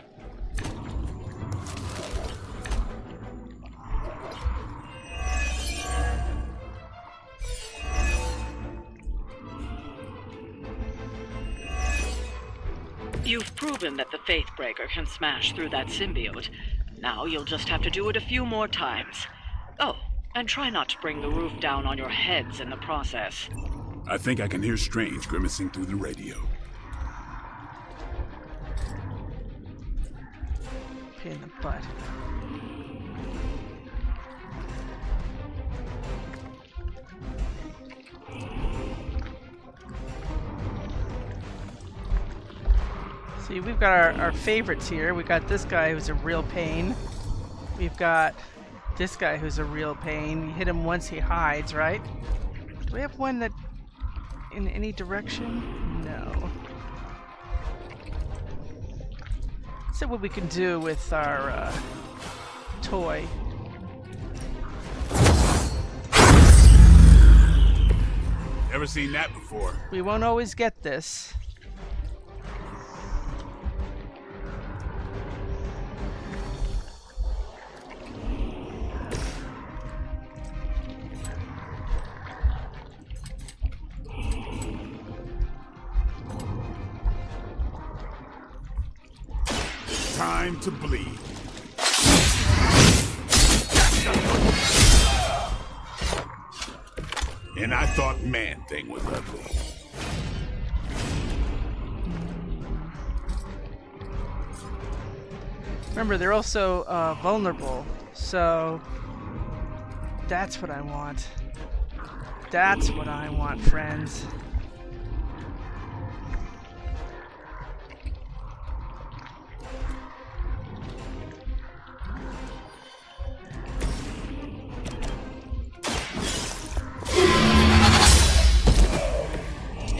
[SPEAKER 15] You've proven that the Faithbreaker can smash through that symbiote. Now you'll just have to do it a few more times. Oh, and try not to bring the roof down on your heads in the process.
[SPEAKER 10] I think I can hear Strange grimacing through the radio.
[SPEAKER 1] Pain in the butt. See, we've got our favorites here. We got this guy who's a real pain. We've got this guy who's a real pain. You hit him once, he hides, right? Do we have one that in any direction? No. Let's see what we can do with our toy.
[SPEAKER 10] Never seen that before.
[SPEAKER 1] We won't always get this.
[SPEAKER 10] Time to bleed. And I thought Man-Thing was ugly.
[SPEAKER 1] Remember, they're also vulnerable, so that's what I want. That's what I want, friends.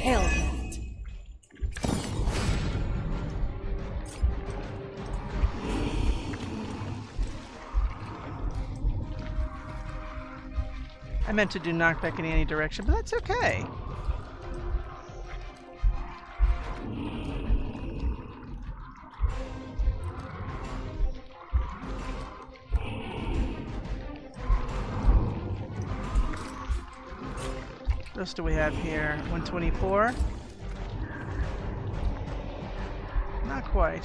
[SPEAKER 12] Hell not.
[SPEAKER 1] I meant to do knockback in any direction, but that's okay. else do we have here? 124? Not quite.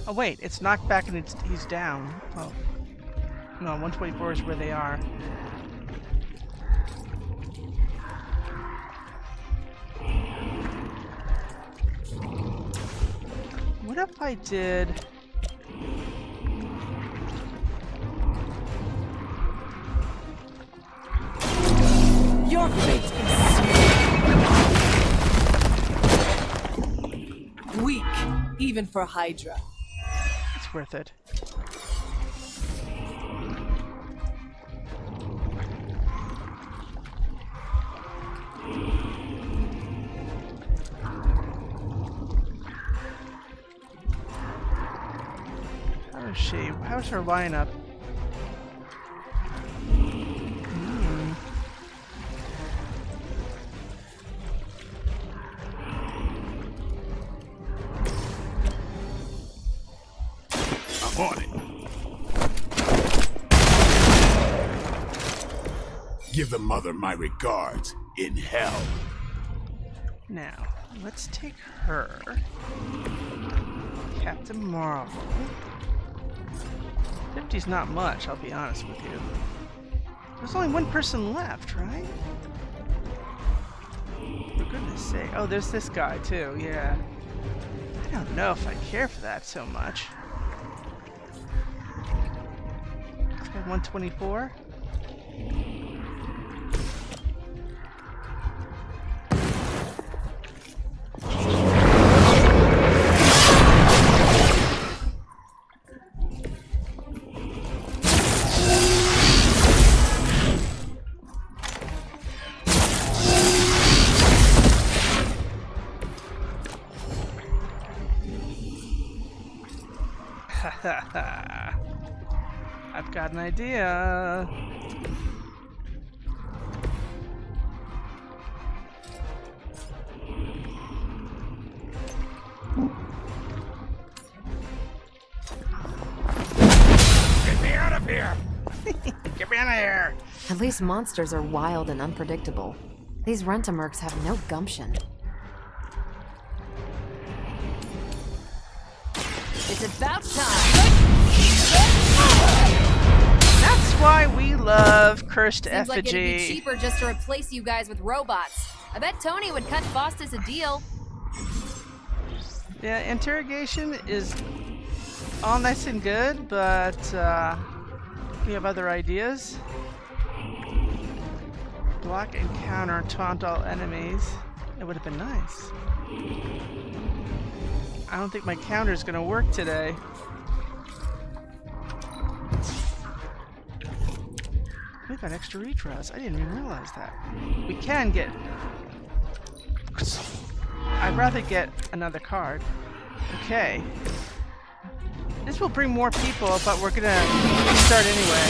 [SPEAKER 1] Oh wait, it's knocked back and he's down. Oh. No, 124 is where they are. What if I did...
[SPEAKER 13] Your fate is weak, even for Hydra.
[SPEAKER 1] It's worth it. How is she? How's her lineup?
[SPEAKER 10] On it. Give the mother my regards in hell.
[SPEAKER 1] Now, let's take her. Captain Marvel. 50's not much, I'll be honest with you. There's only one person left, right? For goodness sake. Oh, there's this guy too, yeah. I don't know if I care for that so much. 124. I've got an idea.
[SPEAKER 5] Get me out of here!
[SPEAKER 1] Get me out of here!
[SPEAKER 9] At least monsters are wild and unpredictable. These Rent-A-Mercs have no gumption.
[SPEAKER 2] It's about time!
[SPEAKER 1] That's why we love Cursed
[SPEAKER 16] Seems like it'd be
[SPEAKER 1] Effigy.
[SPEAKER 16] cheaper just to replace you guys with robots. I bet Tony would cut Faustus a deal.
[SPEAKER 1] Yeah, interrogation is all nice and good, but we have other ideas. Block and counter taunt all enemies. It would have been nice. I don't think my counter is going to work today. We got extra redraws. I didn't even realize that. We can get... I'd rather get another card. Okay. This will bring more people, but we're going to start anyway.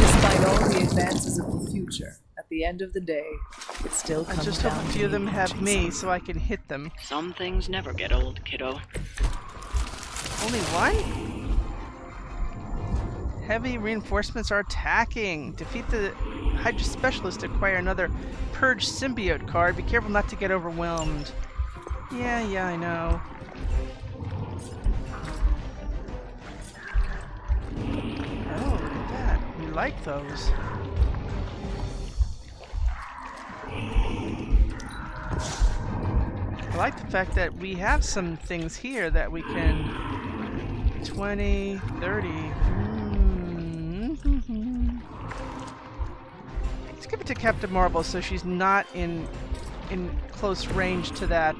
[SPEAKER 12] Despite all the advances of the future, at the end of the day, it still comes
[SPEAKER 1] I just hope
[SPEAKER 12] down
[SPEAKER 1] a
[SPEAKER 12] to
[SPEAKER 1] few of them have
[SPEAKER 12] punching
[SPEAKER 1] me
[SPEAKER 12] something.
[SPEAKER 1] so I can hit them.
[SPEAKER 15] Some things never get old, kiddo.
[SPEAKER 1] Only one? Heavy reinforcements are attacking. Defeat the Hydra Specialist to acquire another Purge Symbiote card. Be careful not to get overwhelmed. Yeah, I know. Oh, look at that. We like those. I like the fact that we have some things here that we can 20, 30. Let's give it to Captain Marvel so she's not in close range to that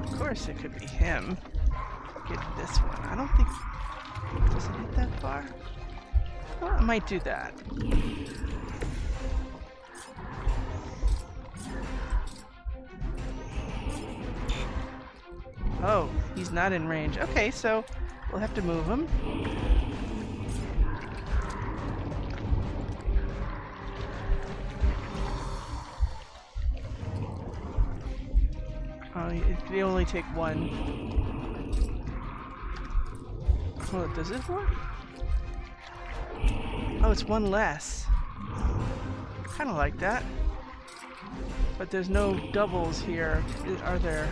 [SPEAKER 1] Of course it could be him. Get this one. I don't think... Does it hit that far? Well, I might do that. Oh, he's not in range. Okay, so we'll have to move him. It can only take one. Oh, does this work? Oh, it's one less. Kind of like that. But there's no doubles here, are there?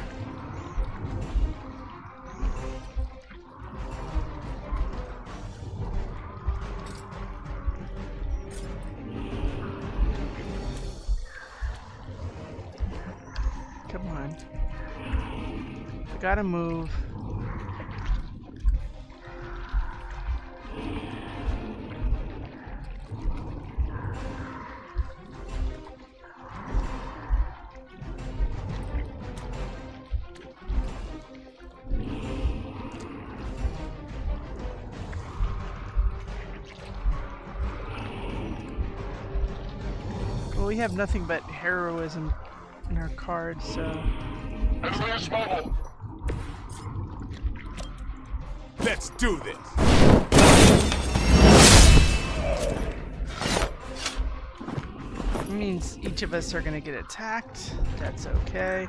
[SPEAKER 1] Come on. I gotta move. Well, we have nothing but heroism in our cards, so...
[SPEAKER 10] Let's do this!
[SPEAKER 1] It means each of us are gonna get attacked. That's okay.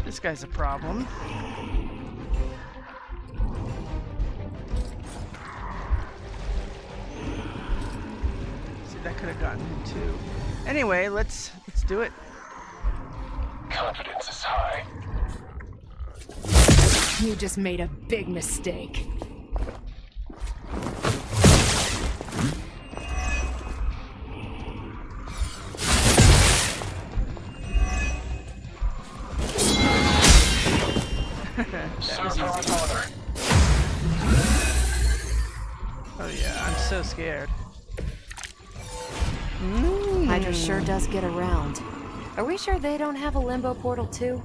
[SPEAKER 1] This guy's a problem. See, that could have gotten him too. Anyway, let's do it.
[SPEAKER 17] Confidence is high.
[SPEAKER 16] You just made a big mistake.
[SPEAKER 1] Oh yeah, I'm so scared.
[SPEAKER 9] Hydra sure does get around. Are we sure they don't have a limbo portal too?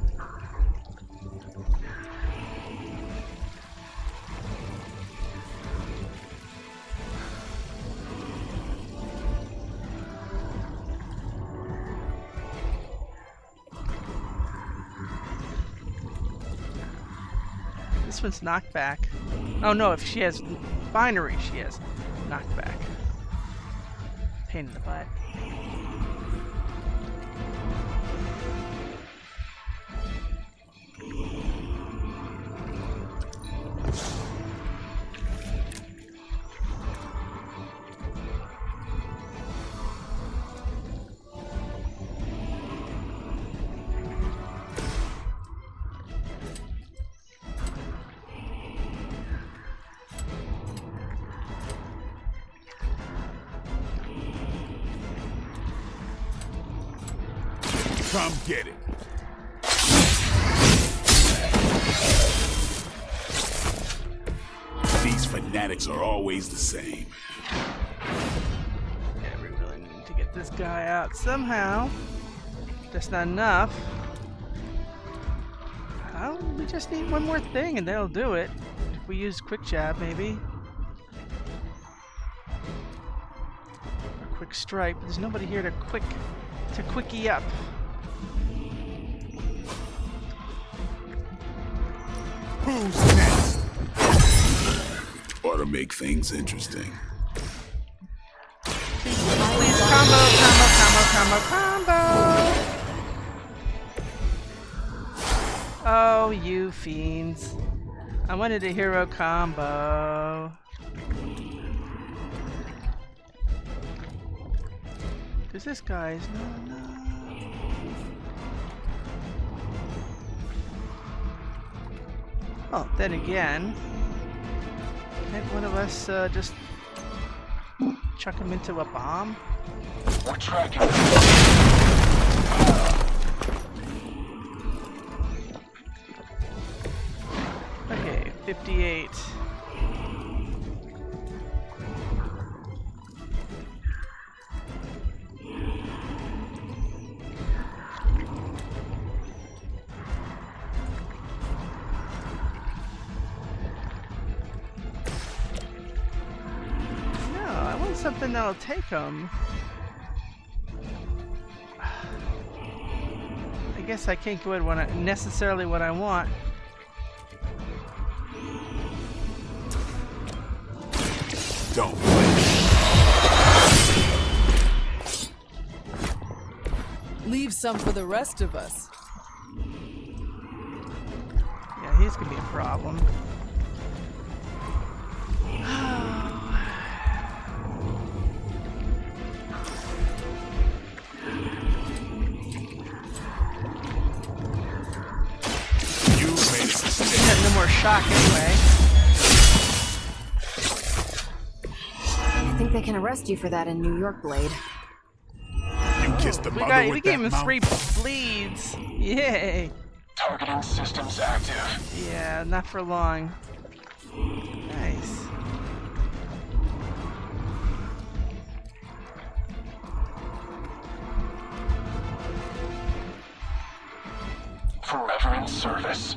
[SPEAKER 1] This one's knockback. Oh no, if she has binary, she has knockback. Pain in the butt.
[SPEAKER 10] Come get it. These fanatics are always the same.
[SPEAKER 1] Yeah, we really need to get this guy out somehow. That's not enough. Oh, we just need one more thing and they'll do it. If we use quick jab, maybe. Or quick strike, but there's nobody here to quickie up.
[SPEAKER 10] Who's next? Ought to make things interesting.
[SPEAKER 1] Please, combo. Oh, you fiends. I wanted a hero combo. Cause this guy's no. Oh, then again, can't one of us just chuck him into a bomb?
[SPEAKER 17] We're tracking.
[SPEAKER 1] Okay, 58. Something that'll take them. I guess I can't go with necessarily what I want.
[SPEAKER 10] Don't play.
[SPEAKER 3] Leave some for the rest of us.
[SPEAKER 1] These could be a problem. No more shock anyway.
[SPEAKER 9] I think they can arrest you for that in New York, Blade.
[SPEAKER 10] You kissed the mother with
[SPEAKER 1] We gave
[SPEAKER 10] that
[SPEAKER 1] him
[SPEAKER 10] mouth?
[SPEAKER 1] 3 bleeds. Yay.
[SPEAKER 17] Targeting systems active.
[SPEAKER 1] Yeah, not for long. Nice.
[SPEAKER 17] Forever in service.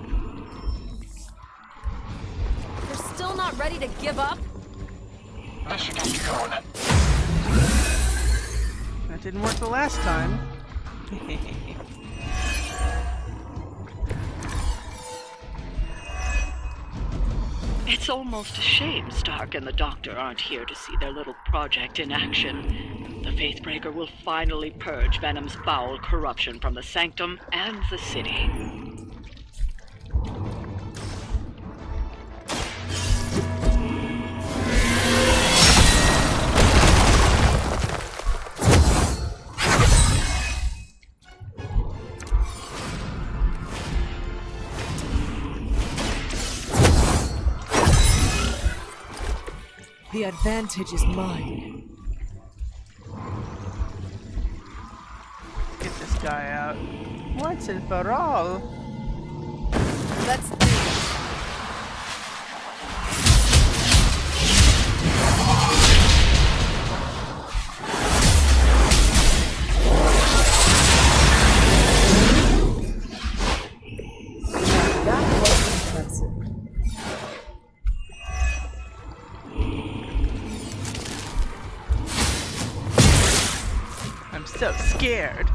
[SPEAKER 16] You're still not ready to give up?
[SPEAKER 17] This should get you going.
[SPEAKER 1] That didn't work the last time.
[SPEAKER 15] It's almost a shame Stark and the Doctor aren't here to see their little project in action. The Faithbreaker will finally purge Venom's foul corruption from the Sanctum and the city.
[SPEAKER 3] The advantage is mine.
[SPEAKER 1] Get this guy out. Once and for all.
[SPEAKER 16] Let's do this.
[SPEAKER 3] That was impressive.
[SPEAKER 1] I'm so scared.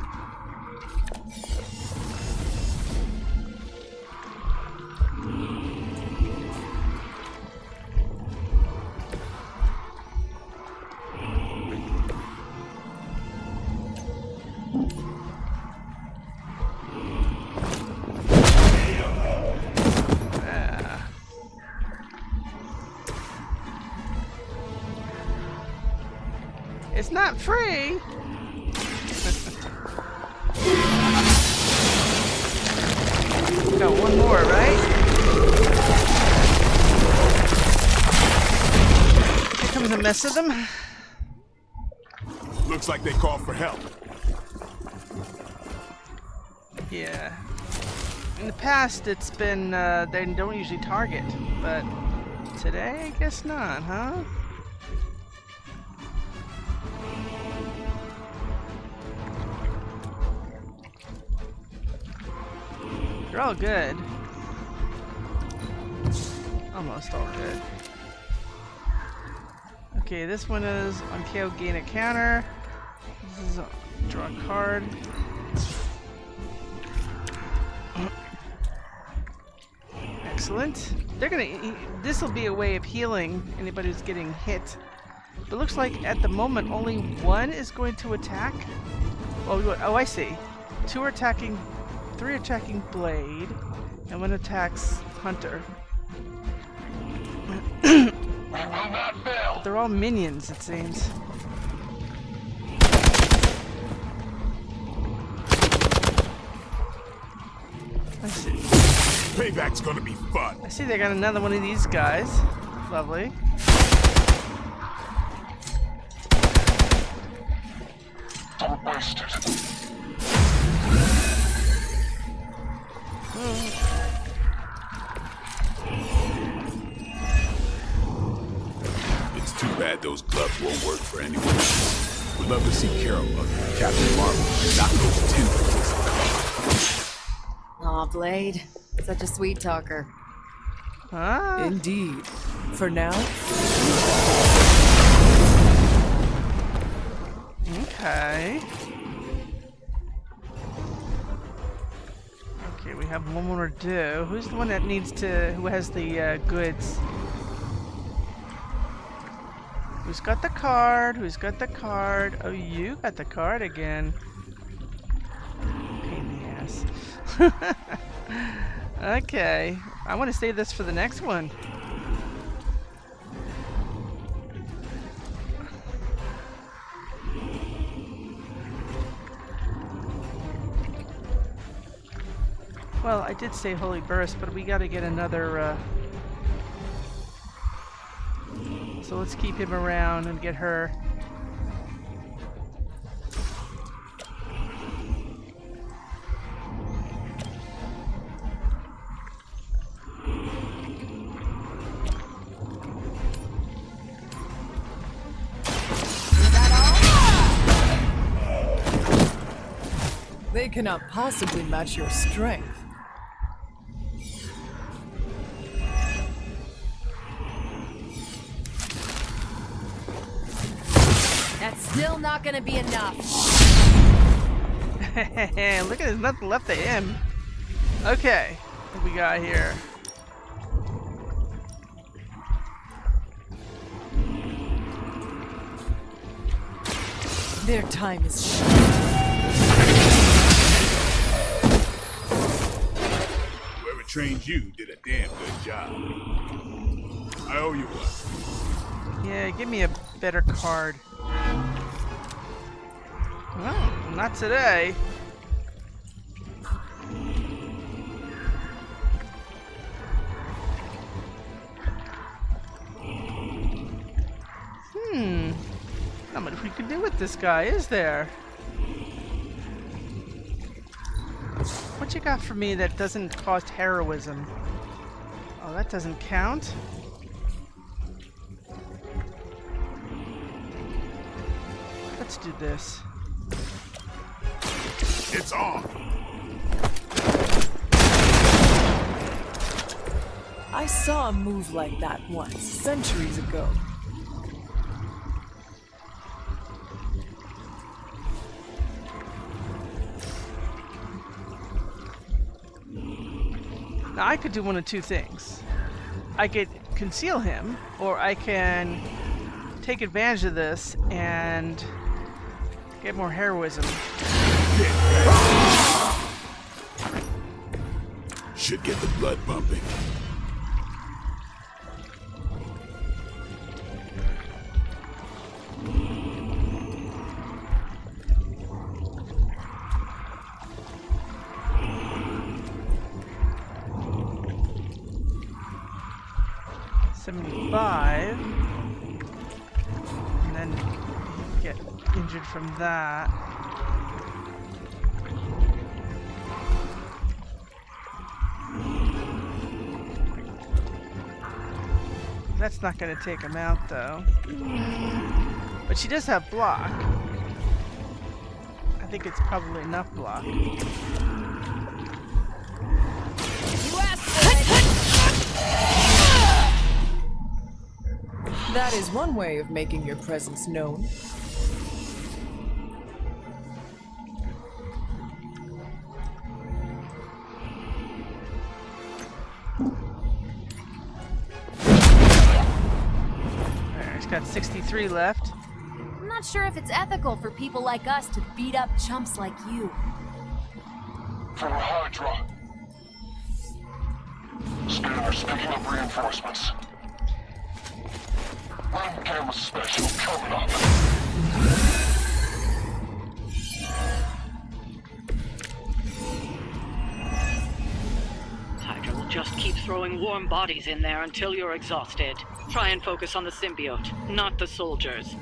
[SPEAKER 1] It's not free. Got one more, right? Here comes a mess of them.
[SPEAKER 10] Looks like they called for help.
[SPEAKER 1] Yeah. In the past, it's been, they don't usually target, but today, I guess not, huh? They're all good. Almost all good. Okay, this one is on KO gain a counter. This is draw a card. Excellent. They're gonna. This will be a way of healing anybody who's getting hit. But it looks like at the moment only one is going to attack. Oh, I see. 2 are attacking. 3 attacking Blade, and 1 attacks Hunter. But they're all minions, it seems. I see.
[SPEAKER 10] Payback's gonna be fun.
[SPEAKER 1] I see they got another one of these guys. Lovely.
[SPEAKER 17] Don't waste it.
[SPEAKER 10] It's too bad those gloves won't work for anyone. We'd love to see Carol and Captain Marvel knock those tentacles.
[SPEAKER 9] Aw, Blade. Such a sweet talker.
[SPEAKER 1] Ah.
[SPEAKER 3] Indeed. For now.
[SPEAKER 1] Okay. Okay, we have one more to do. Who's the one that needs to... who has the goods? Who's got the card? Who's got the card? Oh, you got the card again. Pain in the ass. Okay, I want to save this for the next one. Well, I did say Holy Burst, but we got to get another. So let's keep him around and get her.
[SPEAKER 3] They cannot possibly match your strength.
[SPEAKER 16] That's still not gonna be enough.
[SPEAKER 1] Look at there's nothing left of him. Okay, what we got here?
[SPEAKER 3] Their time is
[SPEAKER 10] Whoever trained you did a damn good job. I owe you one.
[SPEAKER 1] Yeah, give me a better card. Well, not today. Not much we can do with this guy, is there? What you got for me that doesn't cost heroism? Oh, that doesn't count? Let's do this.
[SPEAKER 10] It's on.
[SPEAKER 3] I saw a move like that once, centuries ago.
[SPEAKER 1] Now I could do one of two things. I could conceal him, or I can take advantage of this and get more heroism.
[SPEAKER 10] Should get the blood pumping.
[SPEAKER 1] And then get injured from that. That's not going to take him out though. But she does have block. I think it's probably enough block.
[SPEAKER 3] That is one way of making your presence known.
[SPEAKER 1] There, he's got 63 left.
[SPEAKER 16] I'm not sure if it's ethical for people like us to beat up chumps like you.
[SPEAKER 17] For Hydra. Scanners picking up reinforcements. Run camera special coming up.
[SPEAKER 15] Hydra will just keep throwing warm bodies in there until you're exhausted. Try and focus on the symbiote, not the soldiers.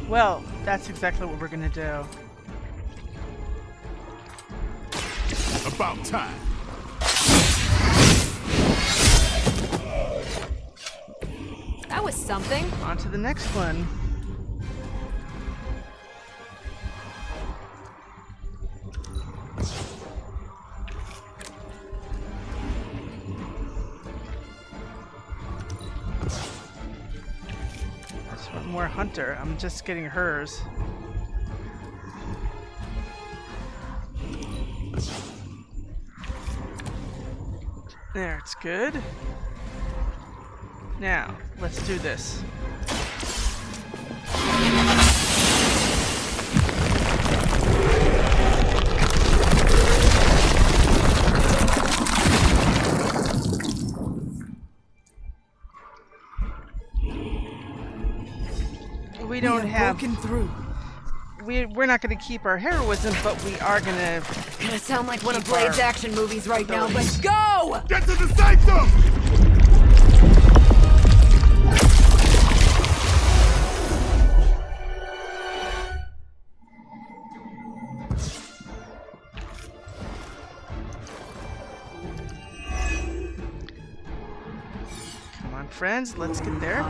[SPEAKER 1] Well, that's exactly what we're gonna do.
[SPEAKER 10] About time.
[SPEAKER 16] That was something.
[SPEAKER 1] On to the next one. There's one more hunter. I'm just getting hers. There, it's good. Now, let's do this. we don't have
[SPEAKER 12] broken through.
[SPEAKER 1] We're not going to keep our heroism, but we are going to.
[SPEAKER 9] Gonna sound like one of Blade's action movies right now, but go!
[SPEAKER 10] Get to the Sanctum!
[SPEAKER 1] Come on, friends, let's get there.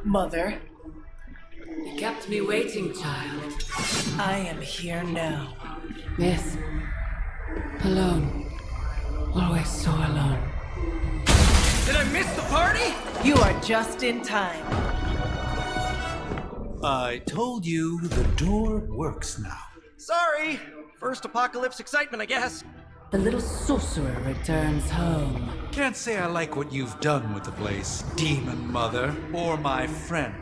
[SPEAKER 12] Mother,
[SPEAKER 2] You kept me waiting, child.
[SPEAKER 12] I am here now.
[SPEAKER 2] Yes. Alone. Always so alone.
[SPEAKER 11] Did I miss the party?
[SPEAKER 12] You are just in time.
[SPEAKER 7] I told you the door works now.
[SPEAKER 11] Sorry. First apocalypse excitement, I guess.
[SPEAKER 2] The little sorcerer returns home.
[SPEAKER 7] Can't say I like what you've done with the place, Demon Mother, or my friend.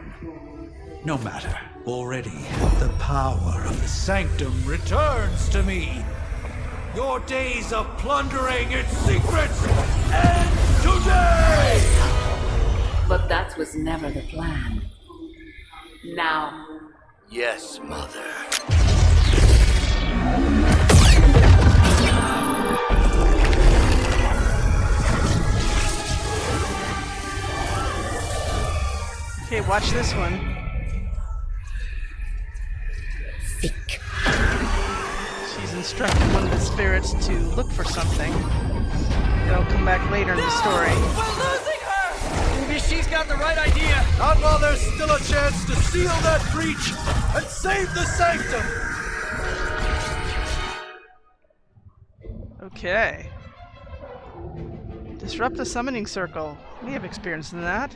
[SPEAKER 7] No matter. Already, the power of the Sanctum returns to me. Your days of plundering its secrets end today!
[SPEAKER 2] But that was never the plan. Now.
[SPEAKER 10] Yes, Mother.
[SPEAKER 1] Okay, watch this one.
[SPEAKER 2] Thick.
[SPEAKER 1] She's instructed one of the spirits to look for something. It'll come back later in the story.
[SPEAKER 11] We're losing her! Maybe she's got the right idea.
[SPEAKER 7] Not while there's still a chance to seal that breach and save the Sanctum!
[SPEAKER 1] Okay. Disrupt the summoning circle. We have experience in that.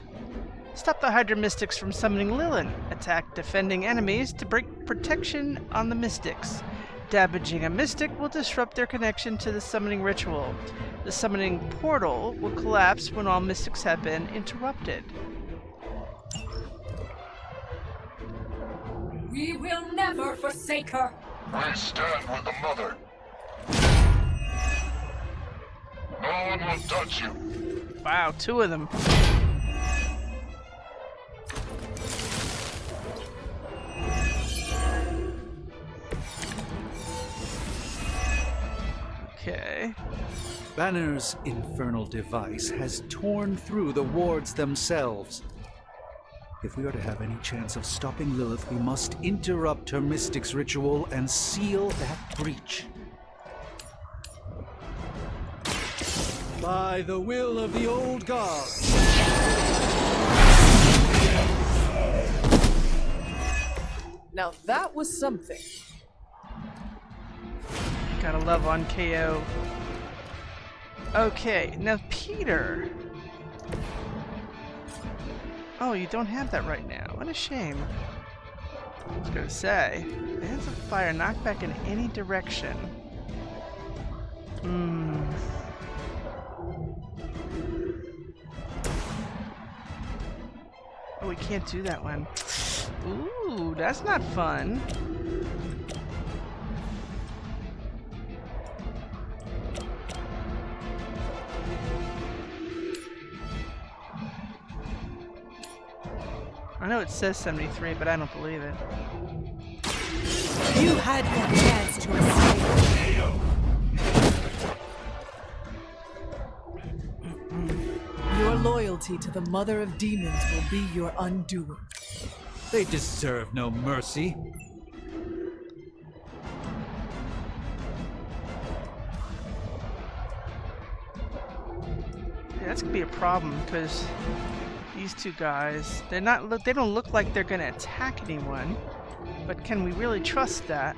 [SPEAKER 1] Stop the Hydra Mystics from summoning Lilith. Attack defending enemies to break protection on the Mystics. Damaging a Mystic will disrupt their connection to the summoning ritual. The summoning portal will collapse when all Mystics have been interrupted.
[SPEAKER 2] We will never forsake her.
[SPEAKER 17] I stand with the Mother. No one will touch you.
[SPEAKER 1] Wow, 2 of them. Okay.
[SPEAKER 7] Banner's infernal device has torn through the wards themselves. If we are to have any chance of stopping Lilith, we must interrupt her Mystic's ritual and seal that breach. By the will of the old gods.
[SPEAKER 12] Now that was something.
[SPEAKER 1] Gotta love on KO. Okay, now Peter. Oh, you don't have that right now. What a shame. I was gonna say, bands of fire knock back in any direction. Oh, we can't do that one. Ooh, that's not fun. I know it says 73, but I don't believe it.
[SPEAKER 12] You had your chance to escape. Your loyalty to the Mother of Demons will be your undoing.
[SPEAKER 7] They deserve no mercy.
[SPEAKER 1] Yeah, that's gonna be a problem because these 2 guys, they don't look like they're gonna attack anyone, but can we really trust that?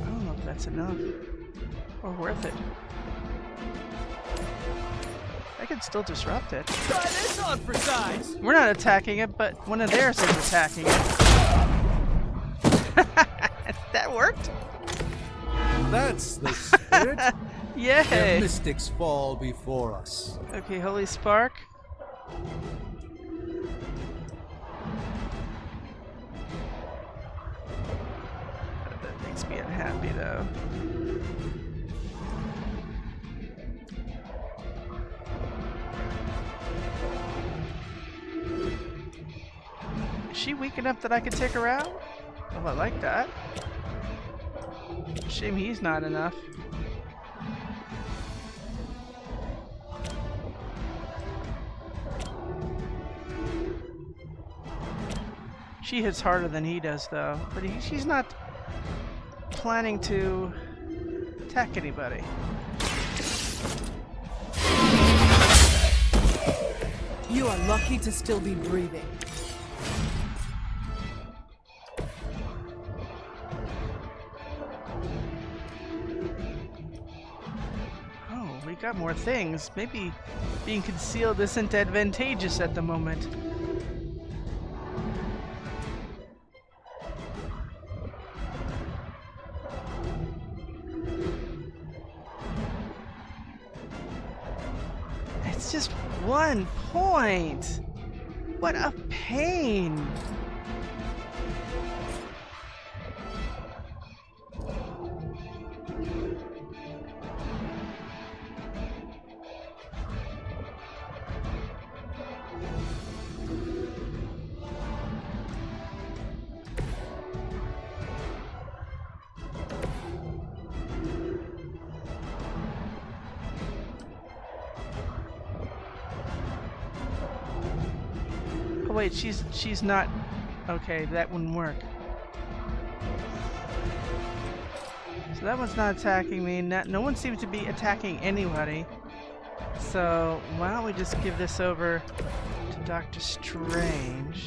[SPEAKER 1] I don't know if that's enough or worth it. They can still disrupt it.
[SPEAKER 11] Try this on for size.
[SPEAKER 1] We're not attacking it, but one of theirs is attacking it. That worked?
[SPEAKER 7] That's the spirit.
[SPEAKER 1] Yay!
[SPEAKER 7] The mystics fall before us.
[SPEAKER 1] Okay, Holy Spark. That makes me unhappy, though. Is she weak enough that I could take her out? Oh, I like that. Shame he's not enough. She hits harder than he does, though. But she's not planning to attack anybody.
[SPEAKER 12] You are lucky to still be breathing.
[SPEAKER 1] Oh, we got more things. Maybe being concealed isn't advantageous at the moment. It's just 1 point. What a pain. Wait, she's not... Okay, that wouldn't work. So that one's not attacking me. No one seems to be attacking anybody. So why don't we just give this over to Doctor Strange?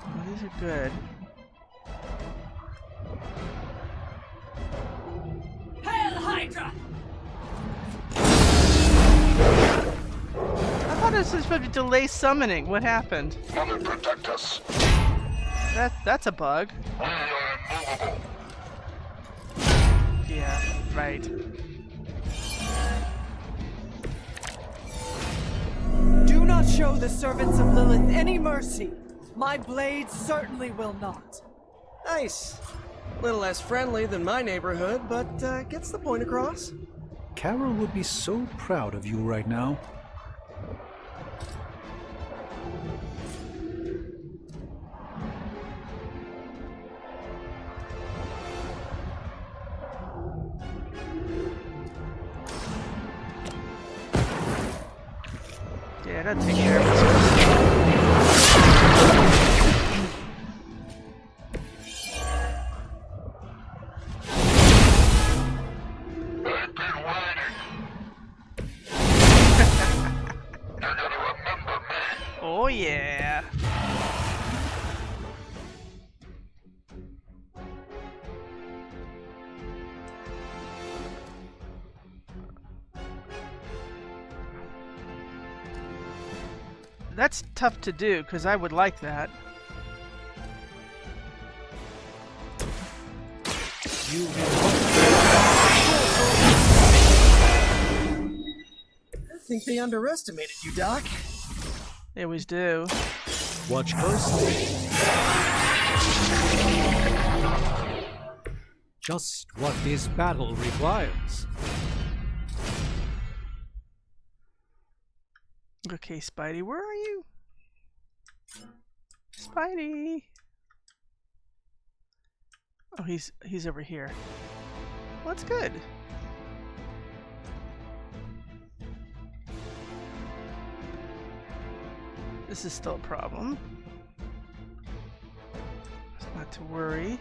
[SPEAKER 1] Oh, these are good.
[SPEAKER 2] Hydra!
[SPEAKER 1] I thought this was supposed to be delay summoning. What happened?
[SPEAKER 17] Mother, protect us.
[SPEAKER 1] That's a bug.
[SPEAKER 17] We are immovable.
[SPEAKER 1] Yeah, right.
[SPEAKER 12] Do not show the servants of Lilith any mercy. My blade certainly will not.
[SPEAKER 11] Nice. A little less friendly than my neighborhood, but gets the point across.
[SPEAKER 7] Carol would be so proud of you right now.
[SPEAKER 1] Yeah, that'll take care of it. Oh yeah. That's tough to do, because I would like that.
[SPEAKER 11] I think they underestimated you, Doc.
[SPEAKER 1] They always do.
[SPEAKER 7] Watch closely. Just what this battle requires.
[SPEAKER 1] Okay, Spidey, where are you? Spidey! Oh, he's over here. Well, that's good. This is still a problem. Not to worry.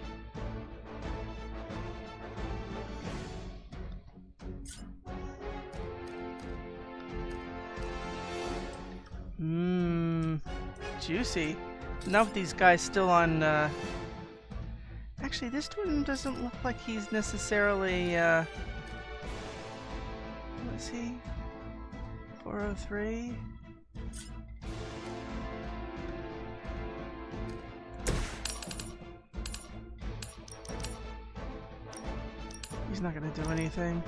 [SPEAKER 1] Juicy. Now with these guys still on, Actually, this one doesn't look like he's necessarily, what is he? 403? He's not gonna do anything.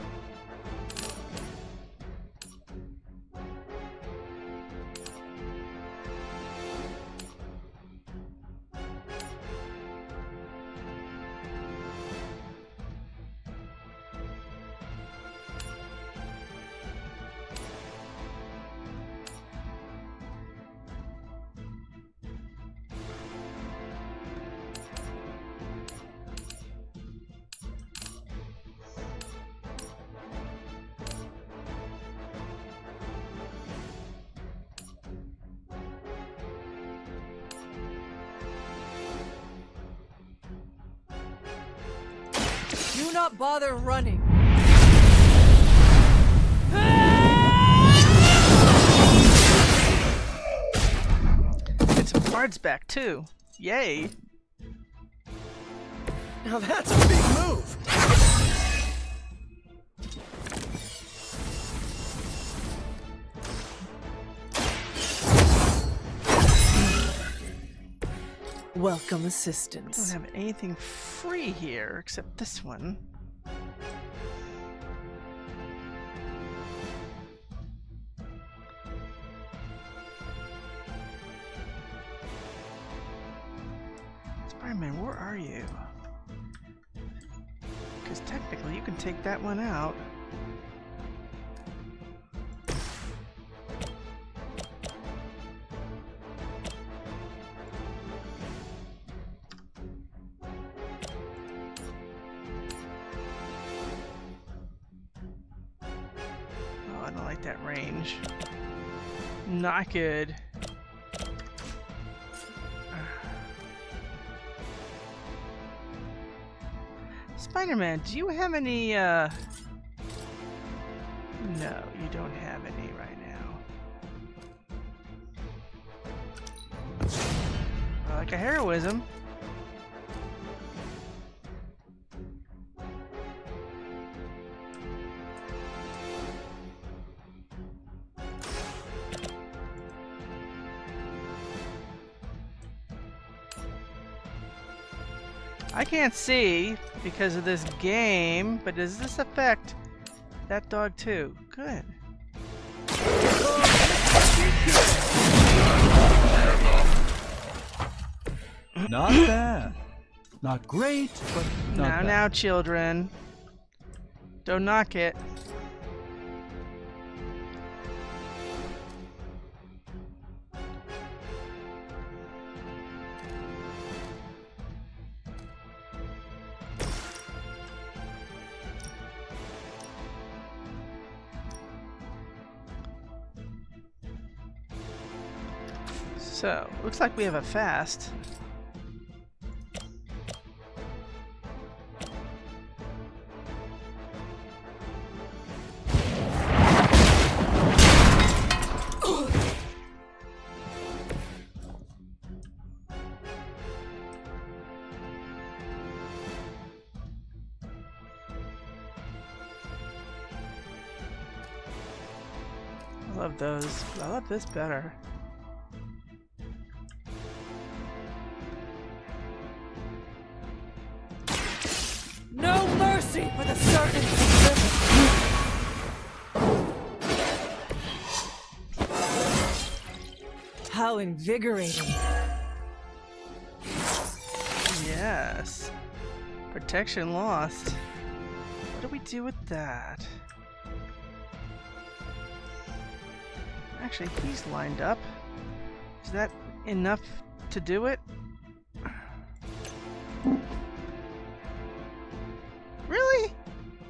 [SPEAKER 3] Do not bother running.
[SPEAKER 1] Get some cards back too. Yay.
[SPEAKER 11] Now that's a big move.
[SPEAKER 3] Welcome assistance.
[SPEAKER 1] Don't have anything free here except this one. Spider-Man, where are you? Because technically you can take that one out. I don't like that range. Not good. Spider-Man, do you have any, No, you don't have any right now. I like a heroism. I can't see because of this game, but does this affect that dog too? Good.
[SPEAKER 7] Not bad. Not great, but not bad.
[SPEAKER 1] Now, children. Don't knock it. So, looks like we have a fast. I love those. I love this better.
[SPEAKER 3] No mercy for the servants of How invigorating.
[SPEAKER 1] Yes. Protection lost. What do we do with that? Actually, he's lined up. Is that enough to do it? Really?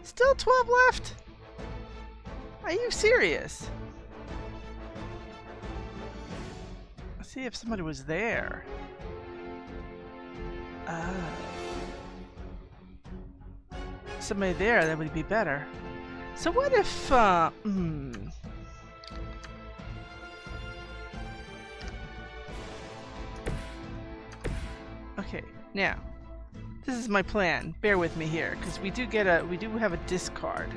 [SPEAKER 1] Still 12 left? Are you serious? Let's see if somebody was there. Somebody there, that would be better. So what if, Okay, now, This is my plan. Bear with me here, because we do have a discard.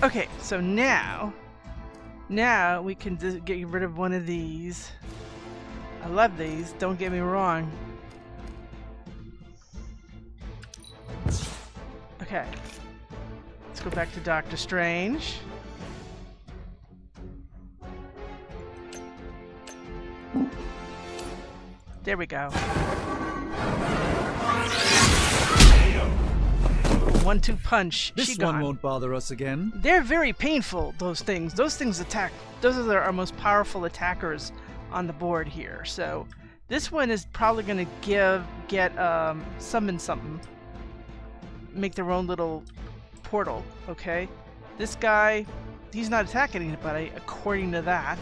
[SPEAKER 1] Okay, so now we can get rid of one of these. I love these, don't get me wrong. Okay, let's go back to Doctor Strange. There we go. 1-2 punch.
[SPEAKER 7] This one won't bother us again.
[SPEAKER 1] They're very painful, those things. Those things attack. Those are our most powerful attackers on the board here. So this one is probably going to get summon something. Make their own little portal, okay? This guy, he's not attacking anybody, according to that.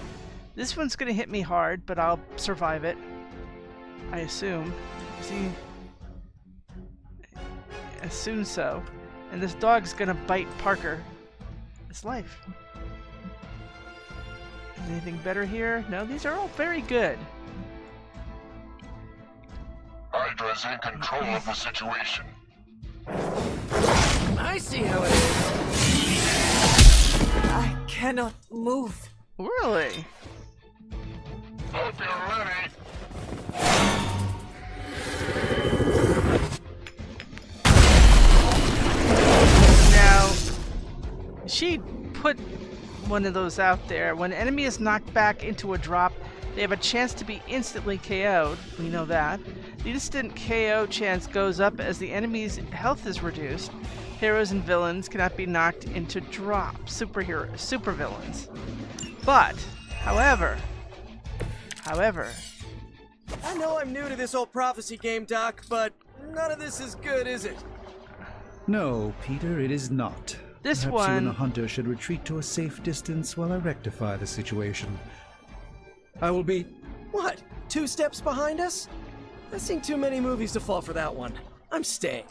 [SPEAKER 1] This one's going to hit me hard, but I'll survive it. I assume. See? Assume so. And this dog's gonna bite Parker. It's life. Anything better here? No, these are all very good.
[SPEAKER 17] Hydra's in control of the situation.
[SPEAKER 11] I see how it is.
[SPEAKER 3] I cannot move.
[SPEAKER 1] Really?
[SPEAKER 17] Hope you're ready.
[SPEAKER 1] Now, she put one of those out there. When an enemy is knocked back into a drop, they have a chance to be instantly KO'd. We know that. The instant KO chance goes up as the enemy's health is reduced. Heroes and villains cannot be knocked into drops. Supervillains. But, however,
[SPEAKER 11] I know I'm new to this old prophecy game, Doc, but none of this is good, is it?
[SPEAKER 7] No, Peter, it is not.
[SPEAKER 1] This
[SPEAKER 7] Perhaps
[SPEAKER 1] one...
[SPEAKER 7] you and the hunter should retreat to a safe distance while I rectify the situation. I will be...
[SPEAKER 11] What? 2 steps behind us? I've seen too many movies to fall for that one. I'm staying.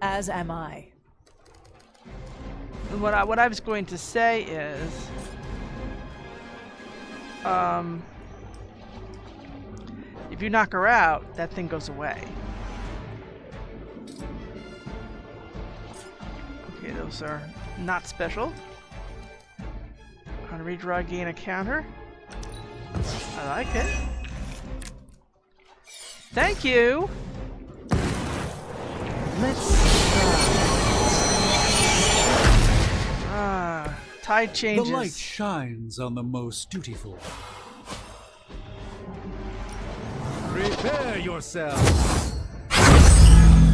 [SPEAKER 3] As am I.
[SPEAKER 1] What I was going to say is... if you knock her out, that thing goes away. Okay, those are not special. On redraw, gain a counter. I like it. Thank you! Tide changes.
[SPEAKER 7] The light shines on the most dutiful. Prepare yourself.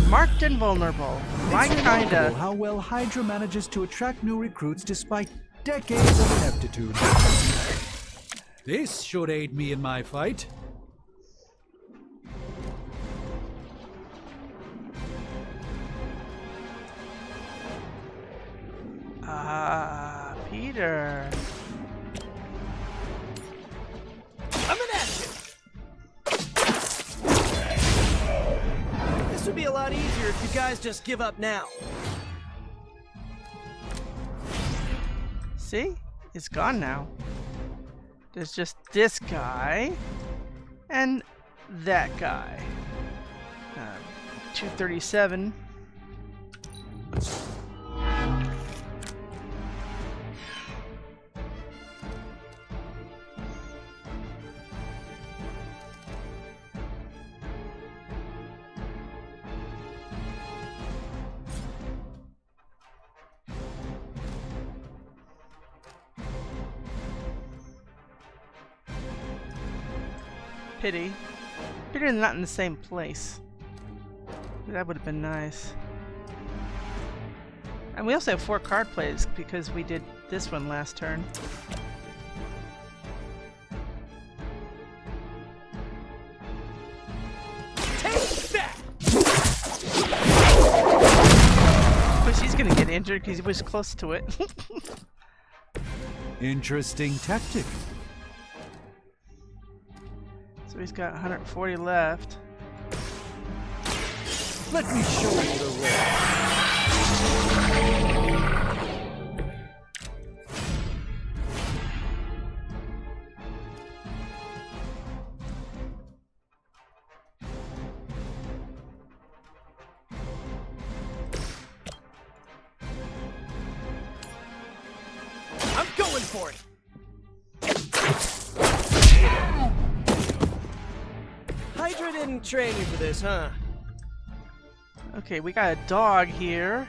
[SPEAKER 1] Marked and vulnerable. My
[SPEAKER 7] It's
[SPEAKER 1] kinda.
[SPEAKER 7] remarkable how well Hydra manages to attract new recruits despite decades of ineptitude. This should aid me in my fight.
[SPEAKER 1] Peter.
[SPEAKER 11] I'm in action! This would be a lot easier if you guys just give up now.
[SPEAKER 1] See? It's gone now. There's just this guy and that guy. 237. Pity. Pity they're not in the same place. That would have been nice. And we also have 4 card plays because we did this one last turn.
[SPEAKER 11] Take that!
[SPEAKER 1] Of course, he's gonna get injured because he was close to it.
[SPEAKER 7] Interesting tactic.
[SPEAKER 1] So he's got 140 left.
[SPEAKER 7] Let me show you the way.
[SPEAKER 11] I'm going for it! Hydra didn't train you for this, huh?
[SPEAKER 1] Okay, we got a dog here.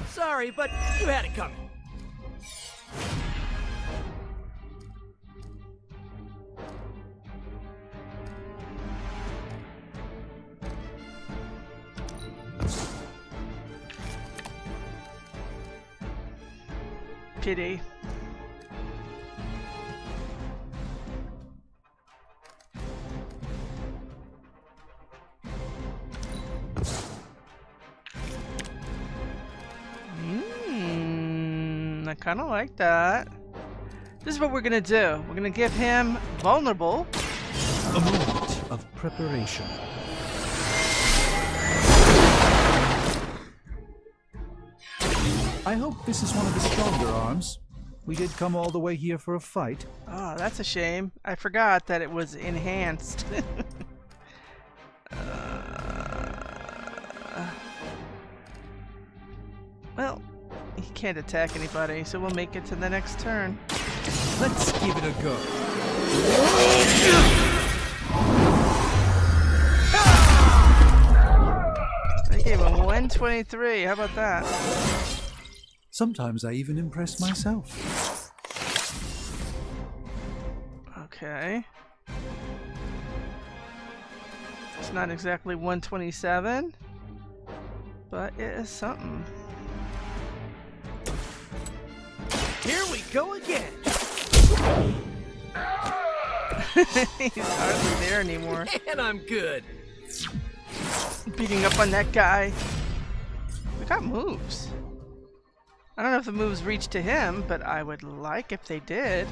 [SPEAKER 11] Sorry, but you had it coming.
[SPEAKER 1] Pity. I kind of like that. This is what we're gonna do. We're gonna give him vulnerable.
[SPEAKER 7] A moment of preparation. I hope this is one of the stronger arms. We did come all the way here for a fight.
[SPEAKER 1] Oh, that's a shame. I forgot that it was enhanced. Well, he can't attack anybody, so we'll make it to the next turn.
[SPEAKER 7] Let's give it a go.
[SPEAKER 1] I gave him 123. How about that?
[SPEAKER 7] Sometimes I even impress myself.
[SPEAKER 1] Okay. It's not exactly 127, but it is something.
[SPEAKER 11] Here we go again!
[SPEAKER 1] He's hardly there anymore.
[SPEAKER 11] And I'm good.
[SPEAKER 1] Beating up on that guy. We got moves. I don't know if the moves reach to him, but I would like if they did.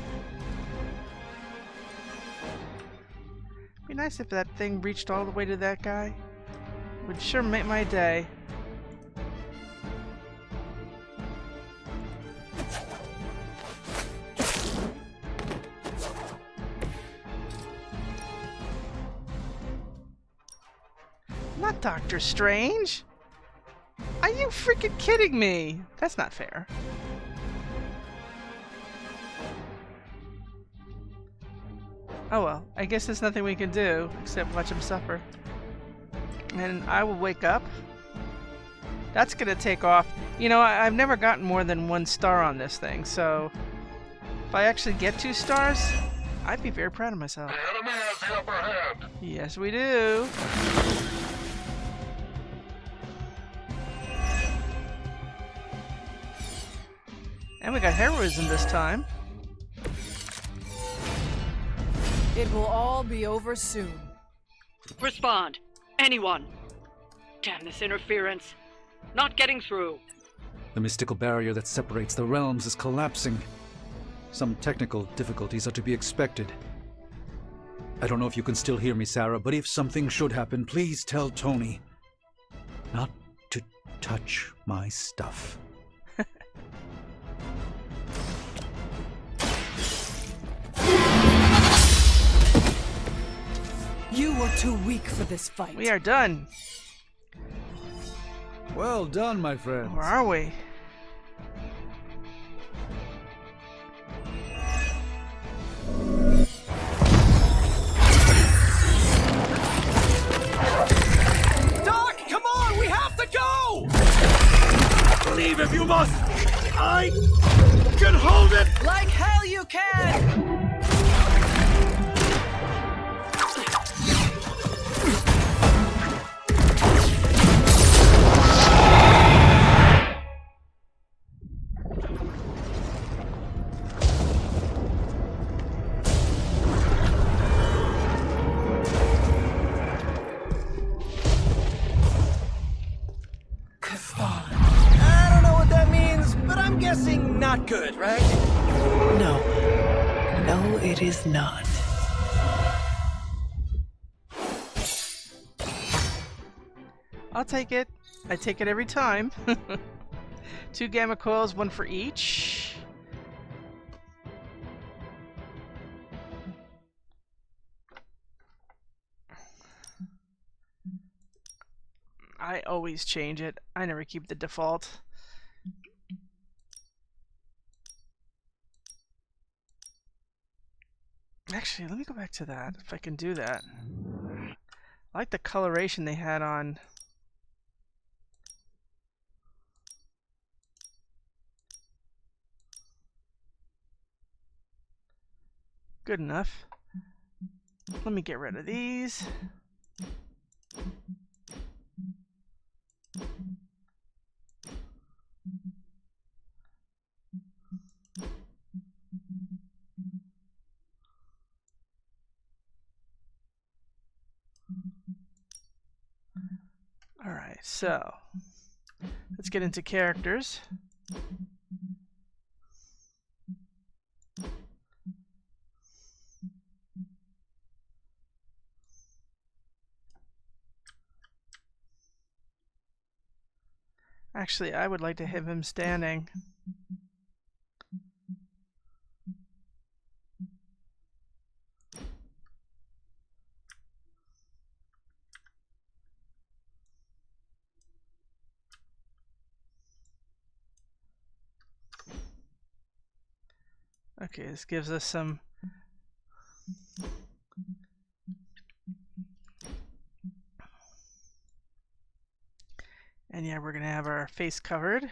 [SPEAKER 1] Be nice if that thing reached all the way to that guy. Would sure make my day. Not Doctor Strange. Are you freaking kidding me? That's not fair. Oh well, I guess there's nothing we can do except watch him suffer. And I will wake up. That's gonna take off. You know, I've never gotten more than 1 star on this thing, so if I actually get 2 stars, I'd be very proud of myself.
[SPEAKER 17] The enemy has the upper hand.
[SPEAKER 1] Yes, we do. And we got heroism this time.
[SPEAKER 12] It will all be over soon.
[SPEAKER 15] Respond. Anyone. Damn this interference. Not getting through.
[SPEAKER 7] The mystical barrier that separates the realms is collapsing. Some technical difficulties are to be expected. I don't know if you can still hear me, Sarah, but if something should happen, please tell Tony not to touch my stuff.
[SPEAKER 12] You were too weak for this fight.
[SPEAKER 1] We are done.
[SPEAKER 7] Well done, my friend.
[SPEAKER 1] Where are we?
[SPEAKER 11] Doc, come on! We have to go!
[SPEAKER 5] Leave if you must! I can hold it!
[SPEAKER 12] Like hell you can!
[SPEAKER 11] not good, right?
[SPEAKER 12] No. No, it is not.
[SPEAKER 1] I'll take it. I take it every time. 2 gamma coils, 1 for each. I always change it. I never keep the default. Actually, let me go back to that, if I can do that. I like the coloration they had on. Good enough. Let me get rid of these. Alright, so let's get into characters. Actually, I would like to have him standing. Okay, this gives us some and yeah, we're gonna have our face covered.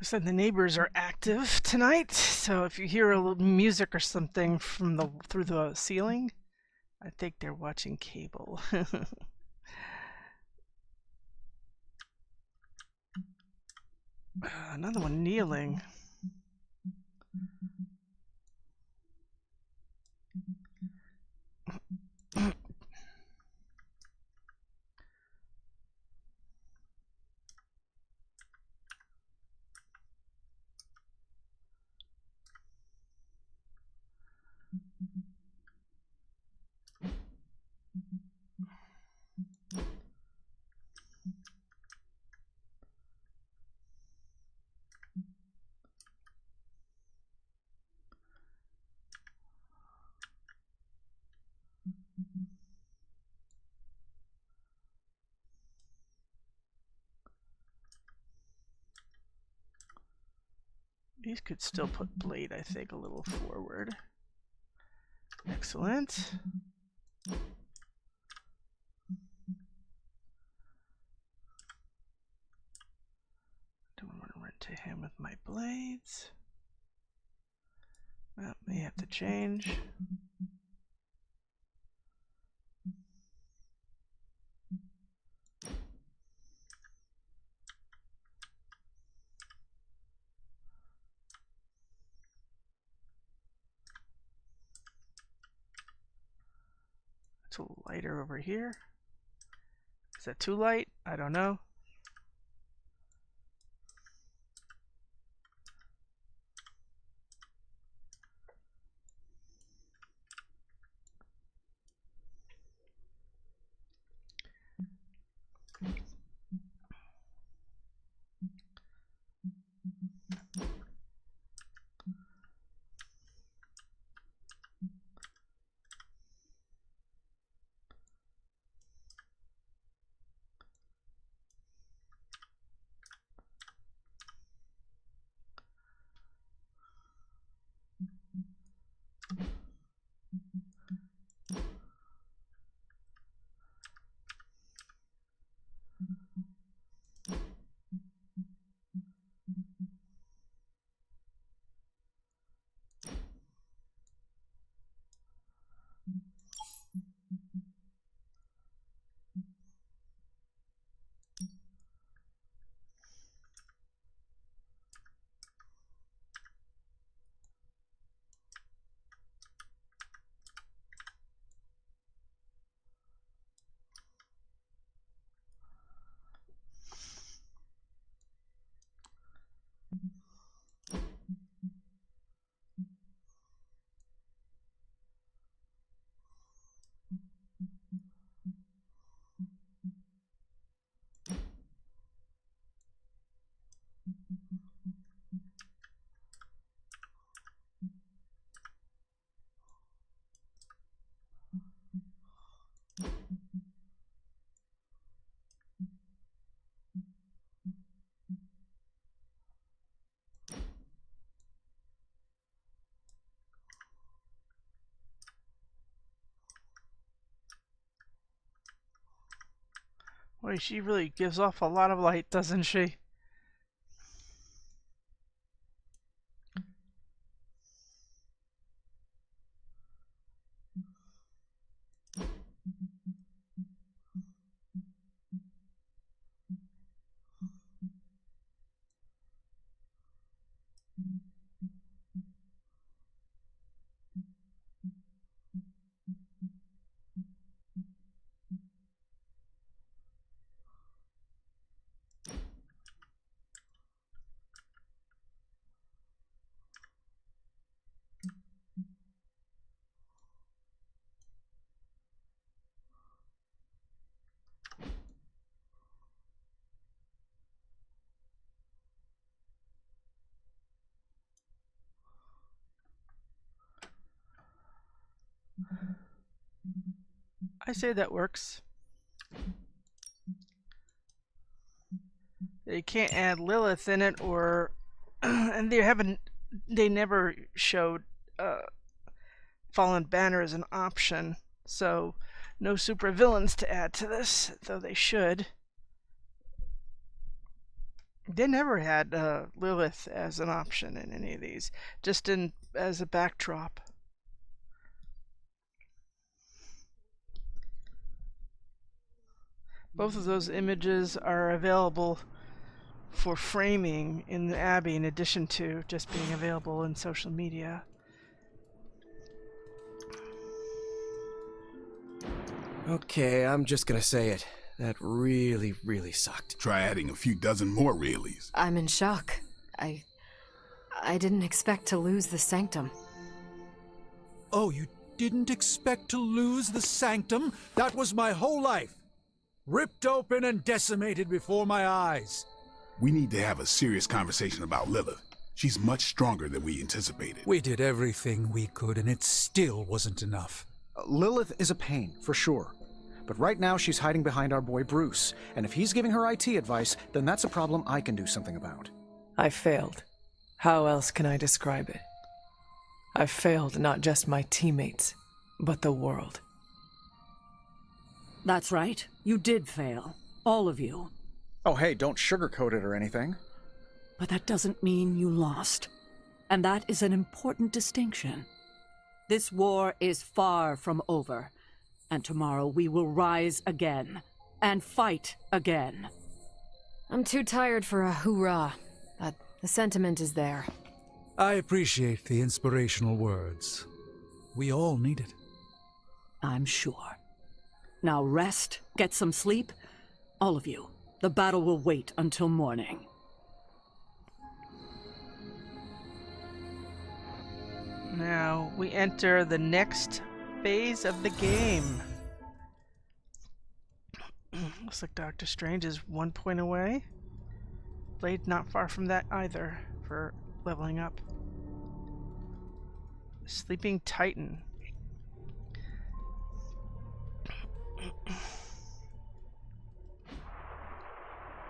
[SPEAKER 1] So the neighbors are active tonight, so if you hear a little music or something from through the ceiling, I think they're watching cable. Another one kneeling. These could still put blade, I think, a little forward. Excellent. Don't want to run to him with my blades. Well, may have to change. It's a little lighter over here. Is that too light? I don't know. Boy, she really gives off a lot of light, doesn't she? I say that works. They can't add Lilith in it, or and they never showed Fallen Banner as an option, so no super villains to add to this, though they should. They never had Lilith as an option in any of these, just as a backdrop. Both of those images are available for framing in the Abbey, in addition to just being available in social media.
[SPEAKER 11] Okay, I'm just gonna say it. That really, really sucked.
[SPEAKER 10] Try adding a few dozen more reallys.
[SPEAKER 9] I'm in shock. I didn't expect to lose the Sanctum.
[SPEAKER 7] Oh, you didn't expect to lose the Sanctum? That was my whole life. Ripped open and decimated before my eyes.
[SPEAKER 10] We need to have a serious conversation about Lilith. She's much stronger than we anticipated.
[SPEAKER 7] We did everything we could, and it still wasn't enough.
[SPEAKER 8] Lilith is a pain, for sure. But right now she's hiding behind our boy Bruce, and if he's giving her IT advice, then that's a problem I can do something about.
[SPEAKER 12] I failed. How else can I describe it? I failed not just my teammates, but the world.
[SPEAKER 18] That's right. You did fail. All of you.
[SPEAKER 8] Oh, hey, don't sugarcoat it or anything.
[SPEAKER 18] But that doesn't mean you lost. And that is an important distinction. This war is far from over. And tomorrow we will rise again. And fight again.
[SPEAKER 9] I'm too tired for a hoorah, but the sentiment is there.
[SPEAKER 7] I appreciate the inspirational words. We all need it.
[SPEAKER 18] I'm sure. Now rest, get some sleep. All of you. The battle will wait until morning.
[SPEAKER 1] Now we enter the next phase of the game. Looks like Doctor Strange is 1 point away. Blade not far from that either for leveling up. Sleeping Titan.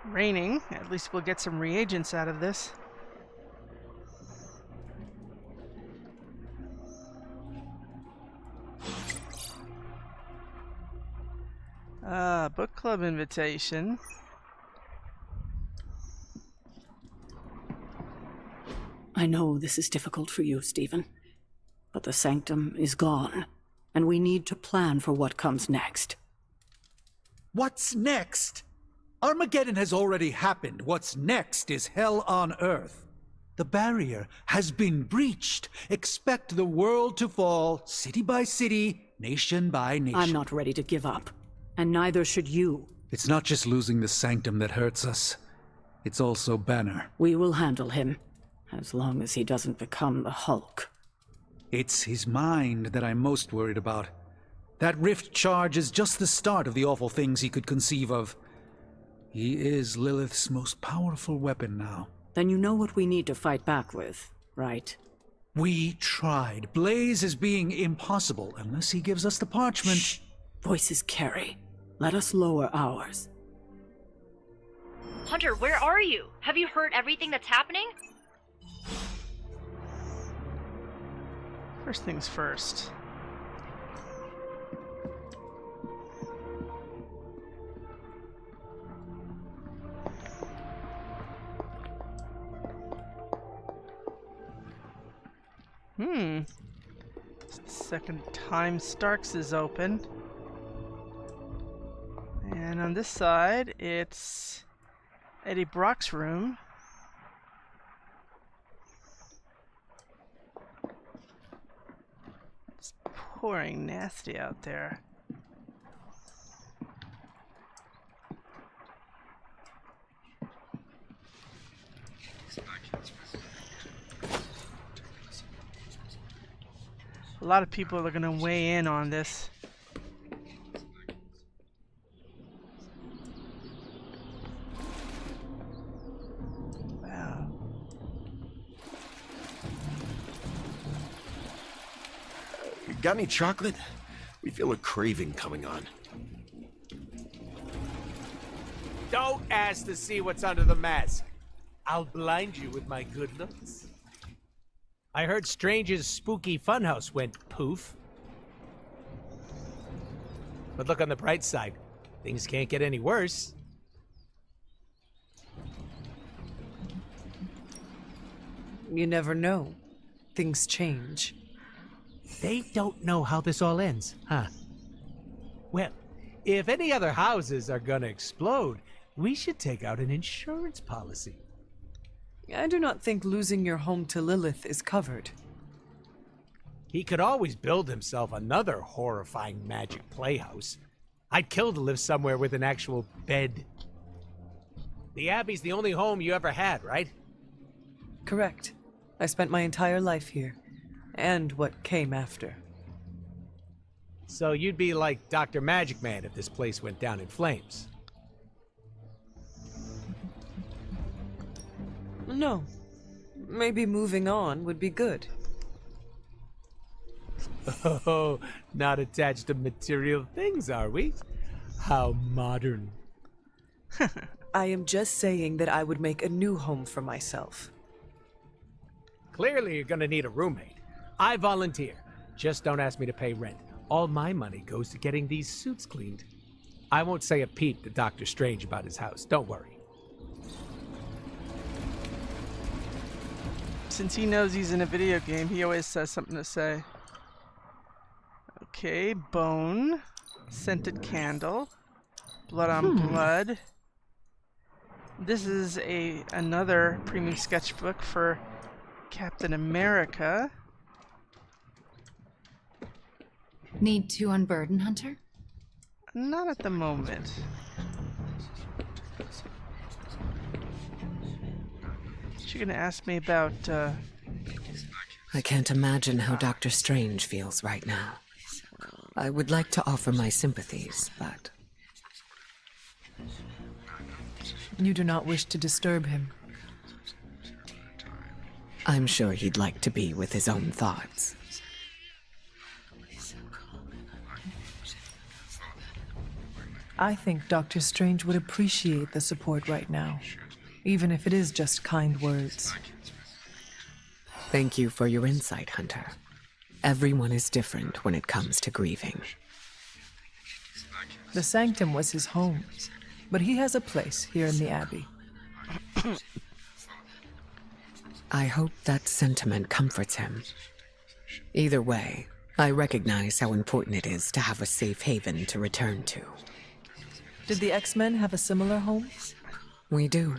[SPEAKER 1] Raining. At least we'll get some reagents out of this. Book club invitation.
[SPEAKER 18] I know this is difficult for you, Stephen. But the Sanctum is gone, and we need to plan for what comes next.
[SPEAKER 7] What's next? Armageddon has already happened. What's next is hell on Earth. The barrier has been breached. Expect the world to fall, city by city, nation by nation.
[SPEAKER 18] I'm not ready to give up, and neither should you.
[SPEAKER 7] It's not just losing the Sanctum that hurts us. It's also Banner.
[SPEAKER 18] We will handle him, as long as he doesn't become the Hulk.
[SPEAKER 7] It's his mind that I'm most worried about. That rift charge is just the start of the awful things he could conceive of. He is Lilith's most powerful weapon now.
[SPEAKER 18] Then you know what we need to fight back with, right?
[SPEAKER 7] We tried. Blaze is being impossible unless he gives us the parchment.
[SPEAKER 18] Shh. Voices carry. Let us lower ours.
[SPEAKER 19] Hunter, where are you? Have you heard everything that's happening?
[SPEAKER 1] First things first. It's the second time Stark's is open. And on this side, it's Eddie Brock's room. It's pouring nasty out there. A lot of people are going to weigh in on this. Wow.
[SPEAKER 14] Got any chocolate? We feel a craving coming on.
[SPEAKER 5] Don't ask to see what's under the mask. I'll blind you with my good looks. I heard Strange's spooky funhouse went poof. But look on the bright side. Things can't get any worse.
[SPEAKER 12] You never know. Things change.
[SPEAKER 5] They don't know how this all ends, huh? Well, if any other houses are gonna explode, we should take out an insurance policy.
[SPEAKER 12] I do not think losing your home to Lilith is covered.
[SPEAKER 5] He could always build himself another horrifying magic playhouse. I'd kill to live somewhere with an actual bed. The Abbey's the only home you ever had, right?
[SPEAKER 12] Correct. I spent my entire life here, and what came after.
[SPEAKER 5] So you'd be like Dr. Magic Man if this place went down in flames.
[SPEAKER 12] No. Maybe moving on would be good.
[SPEAKER 5] Oh, not attached to material things, are we? How modern.
[SPEAKER 12] I am just saying that I would make a new home for myself.
[SPEAKER 5] Clearly you're gonna need a roommate. I volunteer. Just don't ask me to pay rent. all my money goes to getting these suits cleaned. I won't say a peep to Dr. Strange about his house, don't worry.
[SPEAKER 1] Since he knows he's in a video game, he always says something to say. Okay, bone, scented candle, blood on blood. This is another premium sketchbook for Captain America.
[SPEAKER 20] Need to unburden, Hunter?
[SPEAKER 1] Not at the moment. You're gonna ask me about,
[SPEAKER 13] I can't imagine how Dr. Strange feels right now. I would like to offer my sympathies, but...
[SPEAKER 3] You do not wish to disturb him.
[SPEAKER 13] I'm sure he'd like to be with his own thoughts.
[SPEAKER 3] I think Dr. Strange would appreciate the support right now, even if it is just kind words.
[SPEAKER 13] Thank you for your insight, Hunter. Everyone is different when it comes to grieving.
[SPEAKER 3] The Sanctum was his home, but he has a place here in the Abbey.
[SPEAKER 13] I hope that sentiment comforts him. Either way, I recognize how important it is to have a safe haven to return to.
[SPEAKER 3] Did the X-Men have a similar home?
[SPEAKER 13] We do.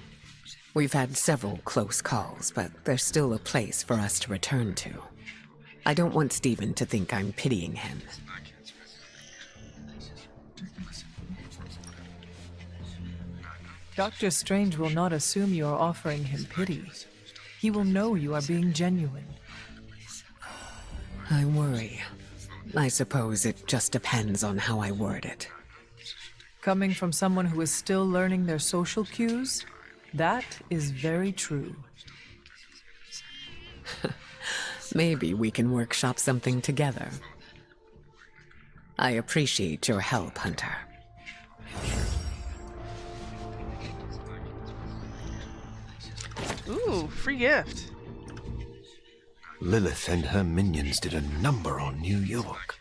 [SPEAKER 13] We've had several close calls, but there's still a place for us to return to. I don't want Stephen to think I'm pitying him.
[SPEAKER 3] Dr. Strange will not assume you are offering him pity. He will know you are being genuine.
[SPEAKER 13] I worry. I suppose it just depends on how I word it.
[SPEAKER 3] Coming from someone who is still learning their social cues, that is very true.
[SPEAKER 13] Maybe we can workshop something together. I appreciate your help, Hunter.
[SPEAKER 1] Ooh, free gift.
[SPEAKER 14] Lilith and her minions did a number on New York.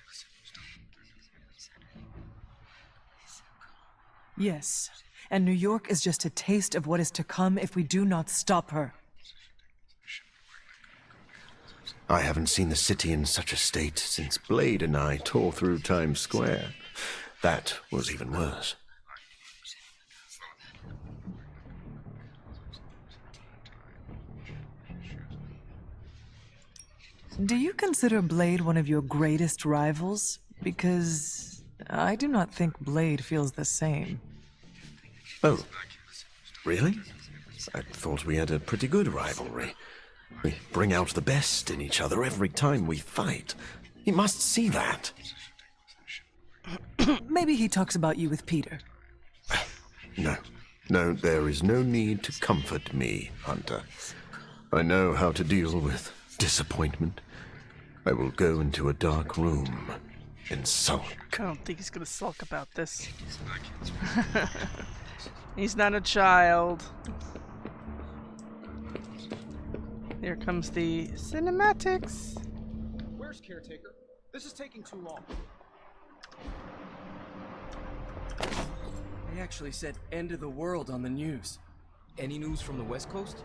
[SPEAKER 3] Yes, and New York is just a taste of what is to come if we do not stop her.
[SPEAKER 14] I haven't seen the city in such a state since Blade and I tore through Times Square. That was even worse.
[SPEAKER 3] Do you consider Blade one of your greatest rivals? Because I do not think Blade feels the same.
[SPEAKER 14] Oh, really? I thought we had a pretty good rivalry. We bring out the best in each other every time we fight. You must see that.
[SPEAKER 3] Maybe he talks about you with Peter.
[SPEAKER 14] No, there is no need to comfort me, Hunter. I know how to deal with disappointment. I will go into a dark room and sulk.
[SPEAKER 1] I don't think he's gonna sulk about this. He's not a child. Here comes the cinematics.
[SPEAKER 8] Where's Caretaker? This is taking too long.
[SPEAKER 11] They actually said end of the world on the news.
[SPEAKER 21] Any news from the West Coast?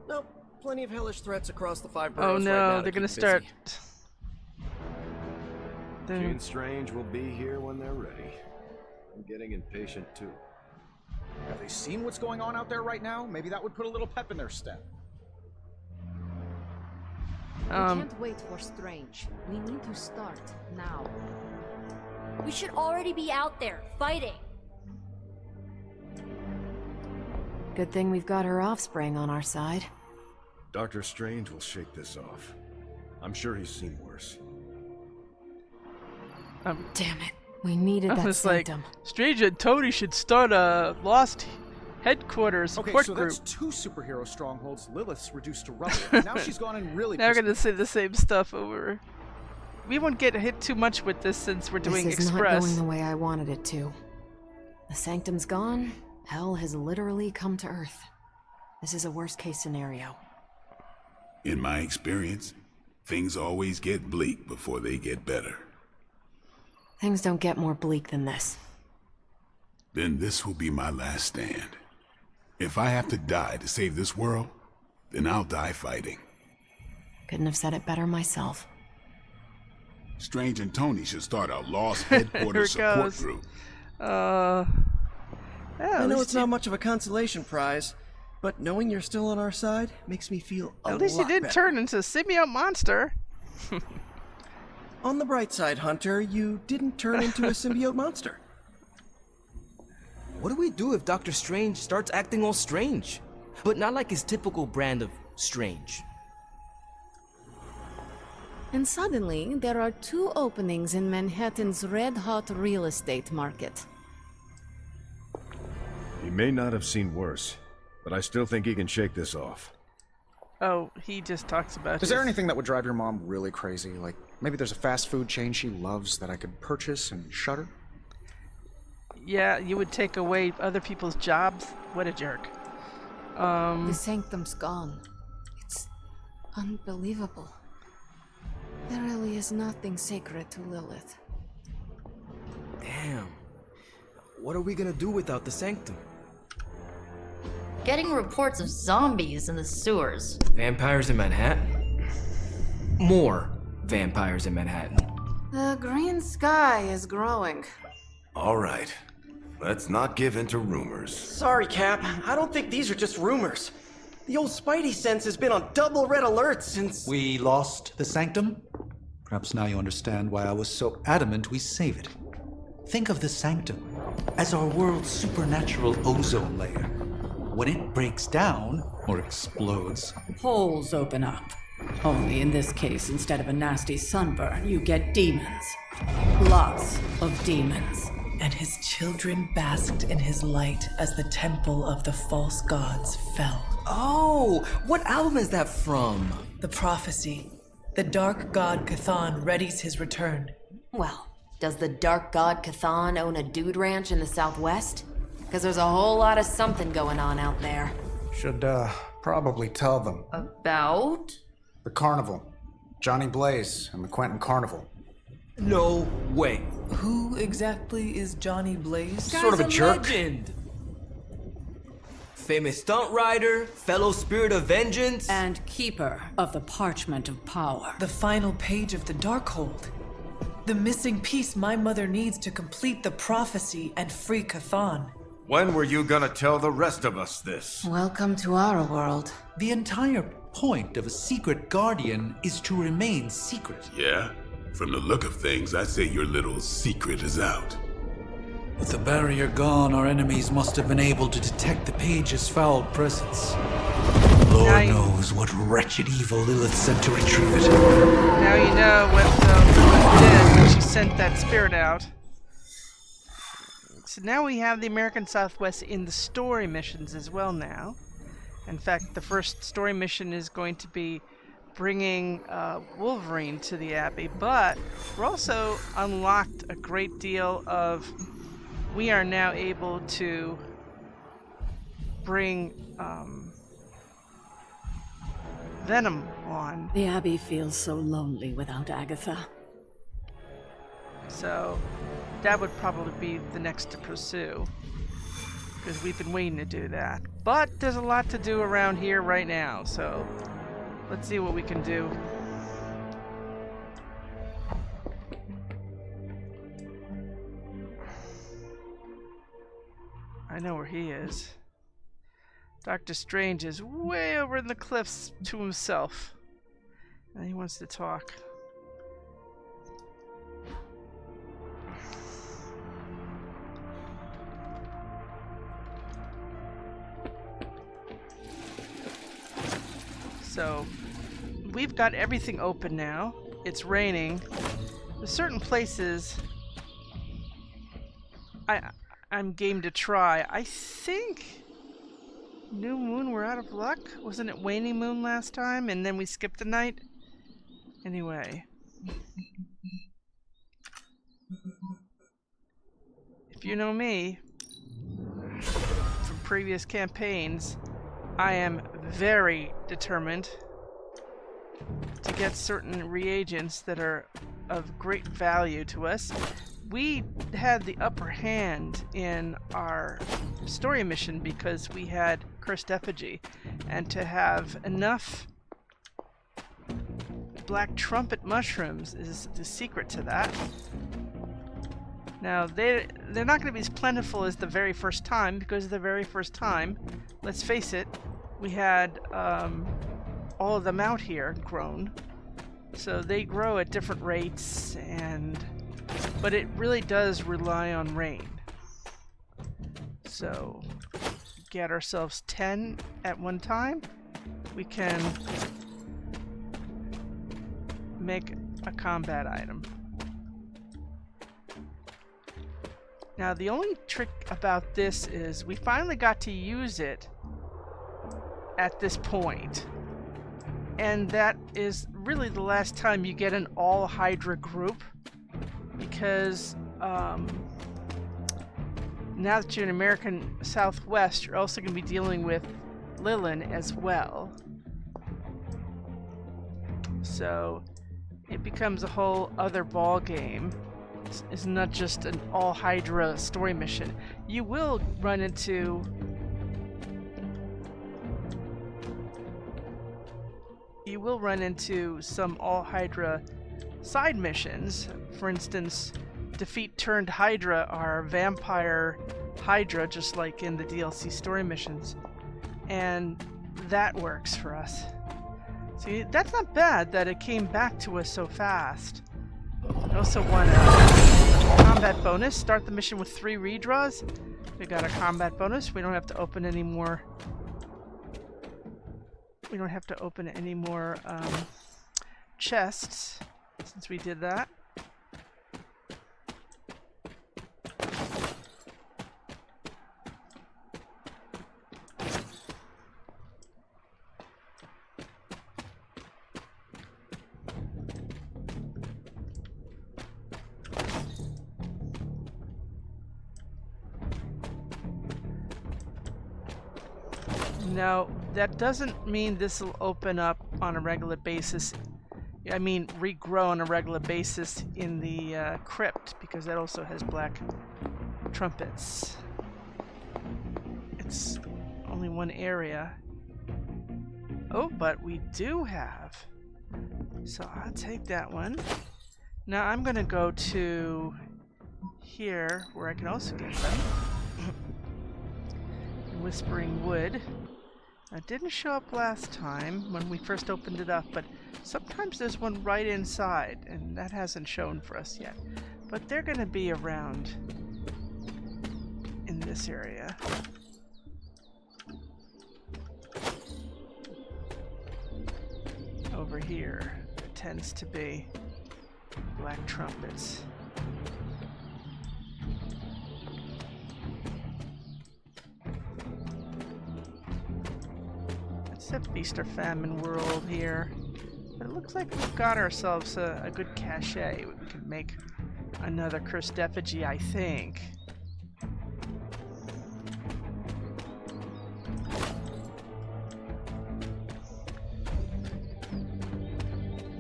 [SPEAKER 11] Nope. Plenty of hellish threats across the 5 boroughs
[SPEAKER 1] Oh no,
[SPEAKER 11] right now
[SPEAKER 1] they're gonna
[SPEAKER 11] keep
[SPEAKER 1] start.
[SPEAKER 22] Gene Strange will be here when they're ready. I'm getting impatient too.
[SPEAKER 8] Have they seen what's going on out there right now? Maybe that would put a little pep in their step.
[SPEAKER 6] We can't wait for Strange. We need to start now.
[SPEAKER 19] We should already be out there, fighting.
[SPEAKER 9] Good thing we've got her offspring on our side.
[SPEAKER 22] Dr. Strange will shake this off. I'm sure he's seen worse.
[SPEAKER 9] Damn it. We needed that
[SPEAKER 1] It's like
[SPEAKER 9] Sanctum.
[SPEAKER 1] Strange and Tony should start a Lost headquarters support
[SPEAKER 8] Okay, so
[SPEAKER 1] group.
[SPEAKER 8] that's 2 superhero strongholds. Lilith's reduced to rubble. And now she's gone and really.
[SPEAKER 1] Now we're gonna say the same stuff over. We won't get hit too much with this since we're doing
[SPEAKER 9] This is
[SPEAKER 1] Express.
[SPEAKER 9] not going the way I wanted it to. The Sanctum's gone. Hell has literally come to Earth. This is a worst-case scenario.
[SPEAKER 10] In my experience, things always get bleak before they get better.
[SPEAKER 9] Things don't get more bleak than this.
[SPEAKER 10] Then this will be my last stand. If I have to die to save this world, then I'll die fighting.
[SPEAKER 9] Couldn't have said it better myself.
[SPEAKER 10] Strange and Tony should start a Lost Headquarters support group.
[SPEAKER 11] I know it's not much of a consolation prize, but knowing you're still on our side makes me feel a lot
[SPEAKER 1] At least you didn't
[SPEAKER 11] better.
[SPEAKER 1] turn into a symbiote monster.
[SPEAKER 11] On the bright side, Hunter, you didn't turn into a symbiote monster.
[SPEAKER 21] What do we do if Dr. Strange starts acting all strange? But not like his typical brand of strange.
[SPEAKER 6] And suddenly, there are 2 openings in Manhattan's red-hot real estate market.
[SPEAKER 22] He may not have seen worse, but I still think he can shake this off.
[SPEAKER 1] Oh, he just talks about
[SPEAKER 8] Is there anything that would drive your mom really crazy? Like, maybe there's a fast food chain she loves that I could purchase and shutter?
[SPEAKER 1] Yeah, you would take away other people's jobs? What a jerk.
[SPEAKER 6] The Sanctum's gone. It's unbelievable. There really is nothing sacred to Lilith.
[SPEAKER 21] Damn. What are we gonna do without the Sanctum?
[SPEAKER 19] Getting reports of zombies in the sewers.
[SPEAKER 21] Vampires in Manhattan? More vampires in Manhattan.
[SPEAKER 6] The green sky is growing.
[SPEAKER 14] All right. Let's not give in to rumors.
[SPEAKER 11] Sorry, Cap. I don't think these are just rumors. The old Spidey sense has been on double red alert since...
[SPEAKER 7] We lost the Sanctum? Perhaps now you understand why I was so adamant we save it. Think of the Sanctum as our world's supernatural ozone layer. When it breaks down, or explodes,
[SPEAKER 18] Holes open up. Only in this case, instead of a nasty sunburn, you get demons. Lots of demons.
[SPEAKER 12] And his children basked in his light as the temple of the false gods fell.
[SPEAKER 21] Oh, what album is that from?
[SPEAKER 12] The prophecy. The dark god Cthon readies his return.
[SPEAKER 9] Well, does the dark god Cthon own a dude ranch in the southwest? Because there's a whole lot of something going on out there.
[SPEAKER 8] Should, probably tell them.
[SPEAKER 9] About?
[SPEAKER 8] The carnival. Johnny Blaze and the Quentin Carnival.
[SPEAKER 21] No way.
[SPEAKER 12] Who exactly is Johnny Blaze?
[SPEAKER 21] Sort of a jerk. Legend. Famous stunt rider, fellow spirit of vengeance,
[SPEAKER 18] And keeper of the parchment of power.
[SPEAKER 12] The final page of the Darkhold. The missing piece my mother needs to complete the prophecy and free Cthon.
[SPEAKER 14] When were you gonna tell the rest of us this?
[SPEAKER 6] Welcome to our world.
[SPEAKER 7] the entire point of a secret guardian is to remain secret.
[SPEAKER 10] Yeah? From the look of things, I'd say your little secret is out.
[SPEAKER 7] With the barrier gone, our enemies must have been able to detect the page's foul presence. Lord knows what wretched evil Lilith sent to retrieve it.
[SPEAKER 1] Now you know what Lilith did when she sent that spirit out. So now we have the American Southwest in the story missions as well now. In fact, the first story mission is going to be bringing Wolverine to the Abbey, but we're also unlocked a great deal of... We are now able to bring Venom on.
[SPEAKER 18] The Abbey feels so lonely without Agatha.
[SPEAKER 1] So that would probably be the next to pursue, because we've been waiting to do that. But there's a lot to do around here right now, so let's see what we can do. I know where he is. Doctor Strange is way over in the cliffs to himself, and he wants to talk. So, we've got everything open now. It's raining. There's certain places I'm game to try. I think New Moon, we're out of luck. Wasn't it Waning Moon last time, and then we skipped a night? Anyway. If you know me from previous campaigns, I am very determined to get certain reagents that are of great value to us. we had the upper hand in our story mission because we had Cursed Effigy, and to have enough black trumpet mushrooms is the secret to that. Now, they're not going to be as plentiful as the very first time, because the very first time, let's face it, we had all of them out here grown. So they grow at different rates, but it really does rely on rain. So, get ourselves 10 at one time. We can make a combat item. Now, the only trick about this is we finally got to use it at this point. And that is really the last time you get an all Hydra group, because now that you're in American Southwest, you're also going to be dealing with Lilith as well. So it becomes a whole other ball game. It's not just an all Hydra story mission. You will run into some all Hydra side missions. For instance, defeat turned Hydra are vampire Hydra, just like in the DLC story missions, and that works for us. See, that's not bad that it came back to us so fast. I also want a combat bonus. Start the mission with 3 redraws. We got a combat bonus. We don't have to open any more. We don't have to open any more chests since we did that. Now, that doesn't mean this will open up on a regular basis. I mean, regrow on a regular basis in the crypt, because that also has black trumpets. It's only one area. Oh, but we do have. So I'll take that one. Now I'm going to go to here, where I can also get them. Whispering Wood. It didn't show up last time when we first opened it up, but sometimes there's one right inside, and that hasn't shown for us yet. But they're going to be around in this area. Over here, it tends to be black trumpets. It's a feast or famine world here, but it looks like we've got ourselves a good cachet. We can make another Cursed Effigy, I think.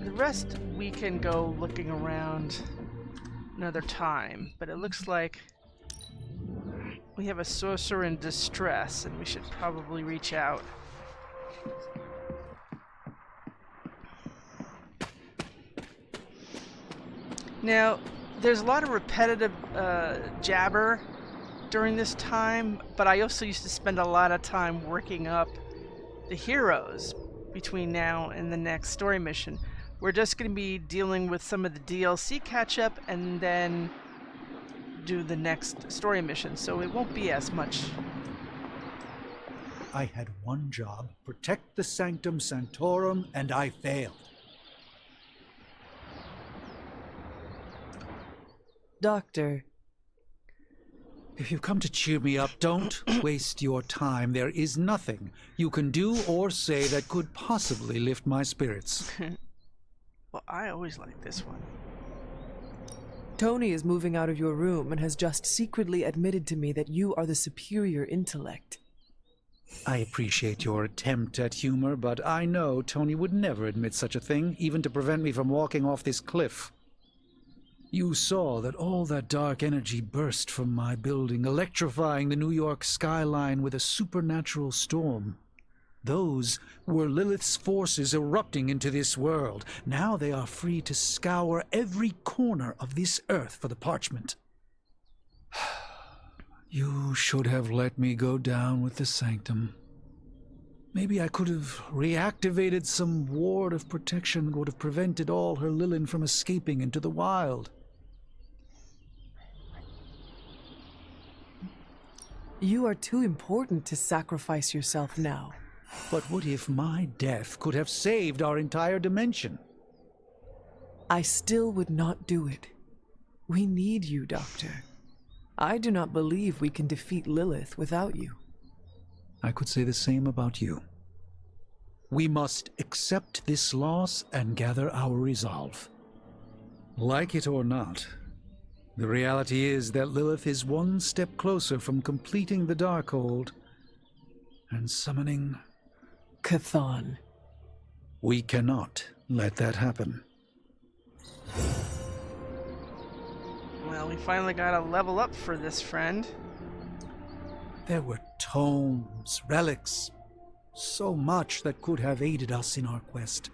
[SPEAKER 1] The rest we can go looking around another time, but it looks like we have a sorcerer in distress, and we should probably reach out. Now, there's a lot of repetitive jabber during this time, but I also used to spend a lot of time working up the heroes between now and the next story mission. We're just going to be dealing with some of the DLC catch-up and then do the next story mission, so it won't be as much.
[SPEAKER 7] I had one job, protect the Sanctum Sanctorum, and I failed.
[SPEAKER 3] Doctor.
[SPEAKER 7] If you come to cheer me up, don't waste your time. There is nothing you can do or say that could possibly lift my spirits.
[SPEAKER 1] Well, I always like this one.
[SPEAKER 3] Tony is moving out of your room and has just secretly admitted to me that you are the superior intellect.
[SPEAKER 7] I appreciate your attempt at humor, but I know Tony would never admit such a thing, even to prevent me from walking off this cliff. You saw that all that dark energy burst from my building, electrifying the New York skyline with a supernatural storm. Those were Lilith's forces erupting into this world. Now they are free to scour every corner of this earth for the parchment. You should have let me go down with the Sanctum. Maybe I could have reactivated some ward of protection that would have prevented all her Lilin from escaping into the wild.
[SPEAKER 3] You are too important to sacrifice yourself now.
[SPEAKER 7] But what if my death could have saved our entire dimension?
[SPEAKER 3] I still would not do it. We need you, Doctor. I do not believe we can defeat Lilith without you.
[SPEAKER 7] I could say the same about you. We must accept this loss and gather our resolve. Like it or not, the reality is that Lilith is one step closer from completing the Darkhold and summoning
[SPEAKER 3] Chthon.
[SPEAKER 7] We cannot let that happen.
[SPEAKER 1] Well, we finally got a level up for this friend.
[SPEAKER 7] There were tomes, relics, so much that could have aided us in our quest.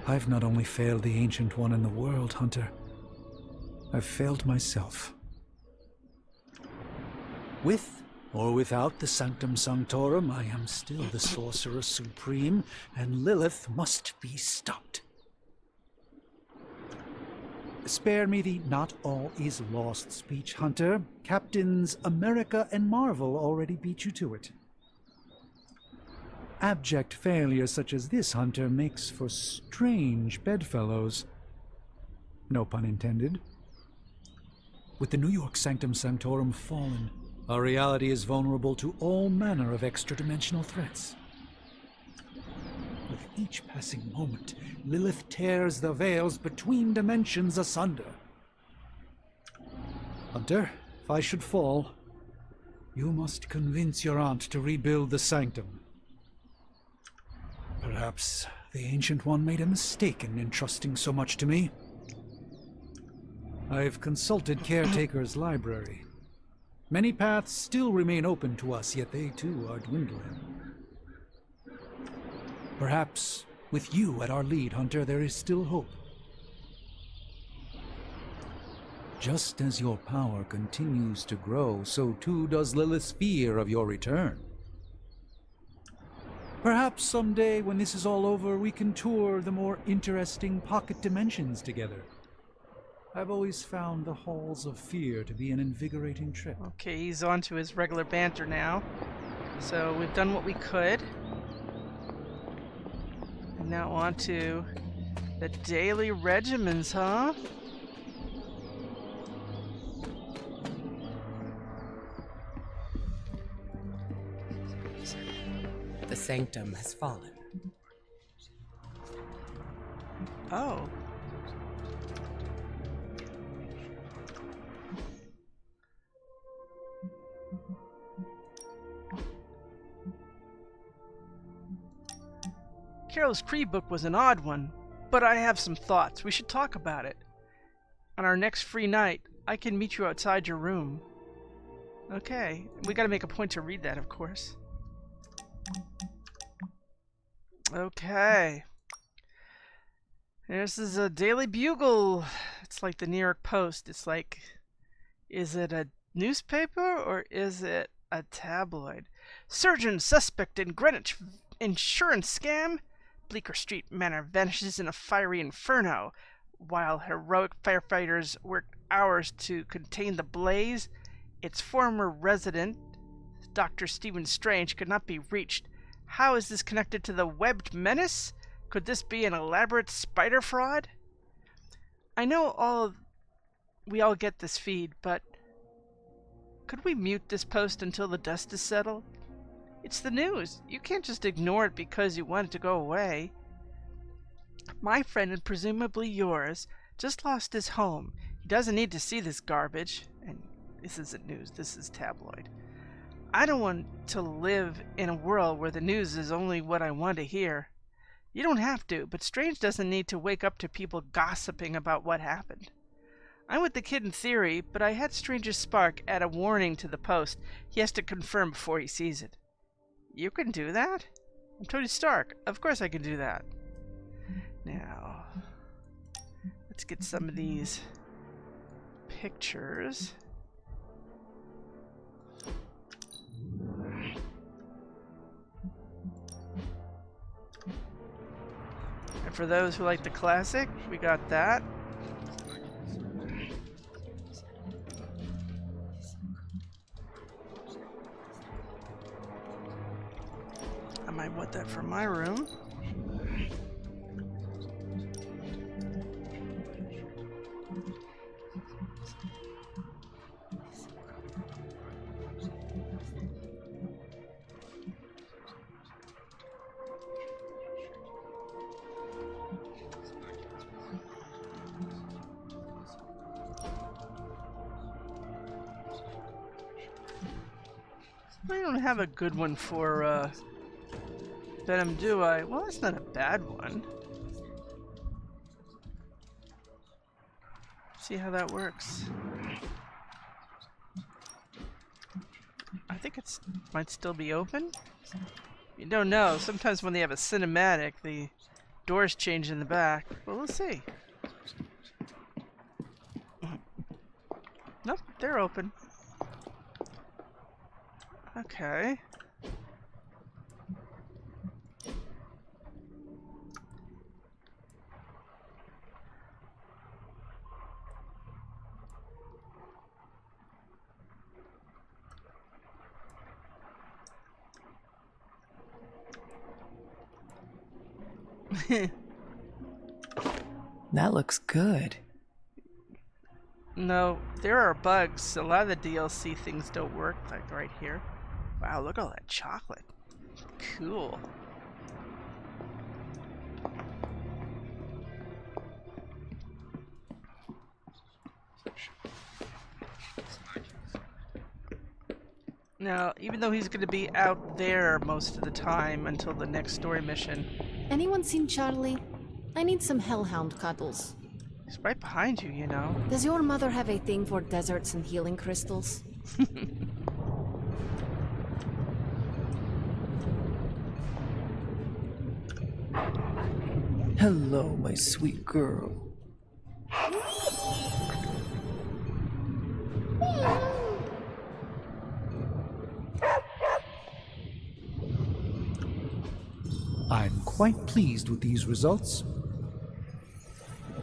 [SPEAKER 7] I've not only failed the Ancient One in the world, Hunter, I've failed myself. With or without the Sanctum Sanctorum, I am still the Sorcerer Supreme, and Lilith must be stopped. Spare me the "not all is lost" speech, Hunter. Captains America and Marvel already beat you to it. Abject failure such as this, Hunter, makes for strange bedfellows. No pun intended. With the New York Sanctum Sanctorum fallen, our reality is vulnerable to all manner of extra-dimensional threats. With each passing moment, Lilith tears the veils between dimensions asunder. Hunter, if I should fall, you must convince your aunt to rebuild the Sanctum. Perhaps the Ancient One made a mistake in entrusting so much to me. I've consulted Caretaker's library. Many paths still remain open to us, yet they too are dwindling. Perhaps with you at our lead, Hunter, there is still hope. Just as your power continues to grow, so too does Lilith's fear of your return. Perhaps someday, when this is all over, we can tour the more interesting pocket dimensions together. I've always found the halls of fear to be an invigorating trip.
[SPEAKER 1] Okay, he's on to his regular banter now. So we've done what we could. And now on to the daily regimens, huh?
[SPEAKER 13] The Sanctum has fallen.
[SPEAKER 1] Oh. Carol's Cree book was an odd one, but I have some thoughts. We should talk about it. On our next free night, I can meet you outside your room. Okay, we gotta make a point to read that, of course. Okay. This is a Daily Bugle. It's like the New York Post. It's like, is it a newspaper or is it a tabloid? Surgeon suspect in Greenwich insurance scam. Bleecker Street Manor vanishes in a fiery inferno. While heroic firefighters work hours to contain the blaze, its former resident, Dr. Stephen Strange, could not be reached. How is this connected to the webbed menace? Could this be an elaborate spider fraud? I know we all get this feed, but could we mute this post until the dust is settled? It's the news. You can't just ignore it because you want it to go away. My friend, and presumably yours, just lost his home. He doesn't need to see this garbage. And this isn't news, this is tabloid. I don't want to live in a world where the news is only what I want to hear. You don't have to, but Strange doesn't need to wake up to people gossiping about what happened. I'm with the kid in theory, but I had Strange's spark add a warning to the post. He has to confirm before he sees it. You can do that? I'm Tony Stark. Of course I can do that. Now, let's get some of these pictures. And for those who like the classic, we got that. I might want that for my room. I don't have a good one for Venom, do I? Well, that's not a bad one. See how that works. I think it's might still be open. You don't know. Sometimes when they have a cinematic, the doors change in the back. Well, let's see. Nope, they're open. Okay.
[SPEAKER 3] That looks good.
[SPEAKER 1] No, there are bugs. A lot of the DLC things don't work, like right here. Wow, look at all that chocolate. Cool. Now, even though he's going to be out there most of the time until the next story mission.
[SPEAKER 6] Anyone seen Charlie? I need some hellhound cuddles.
[SPEAKER 1] He's right behind you, you know.
[SPEAKER 6] Does your mother have a thing for deserts and healing crystals?
[SPEAKER 3] Hello, my sweet girl.
[SPEAKER 7] I'm quite pleased with these results.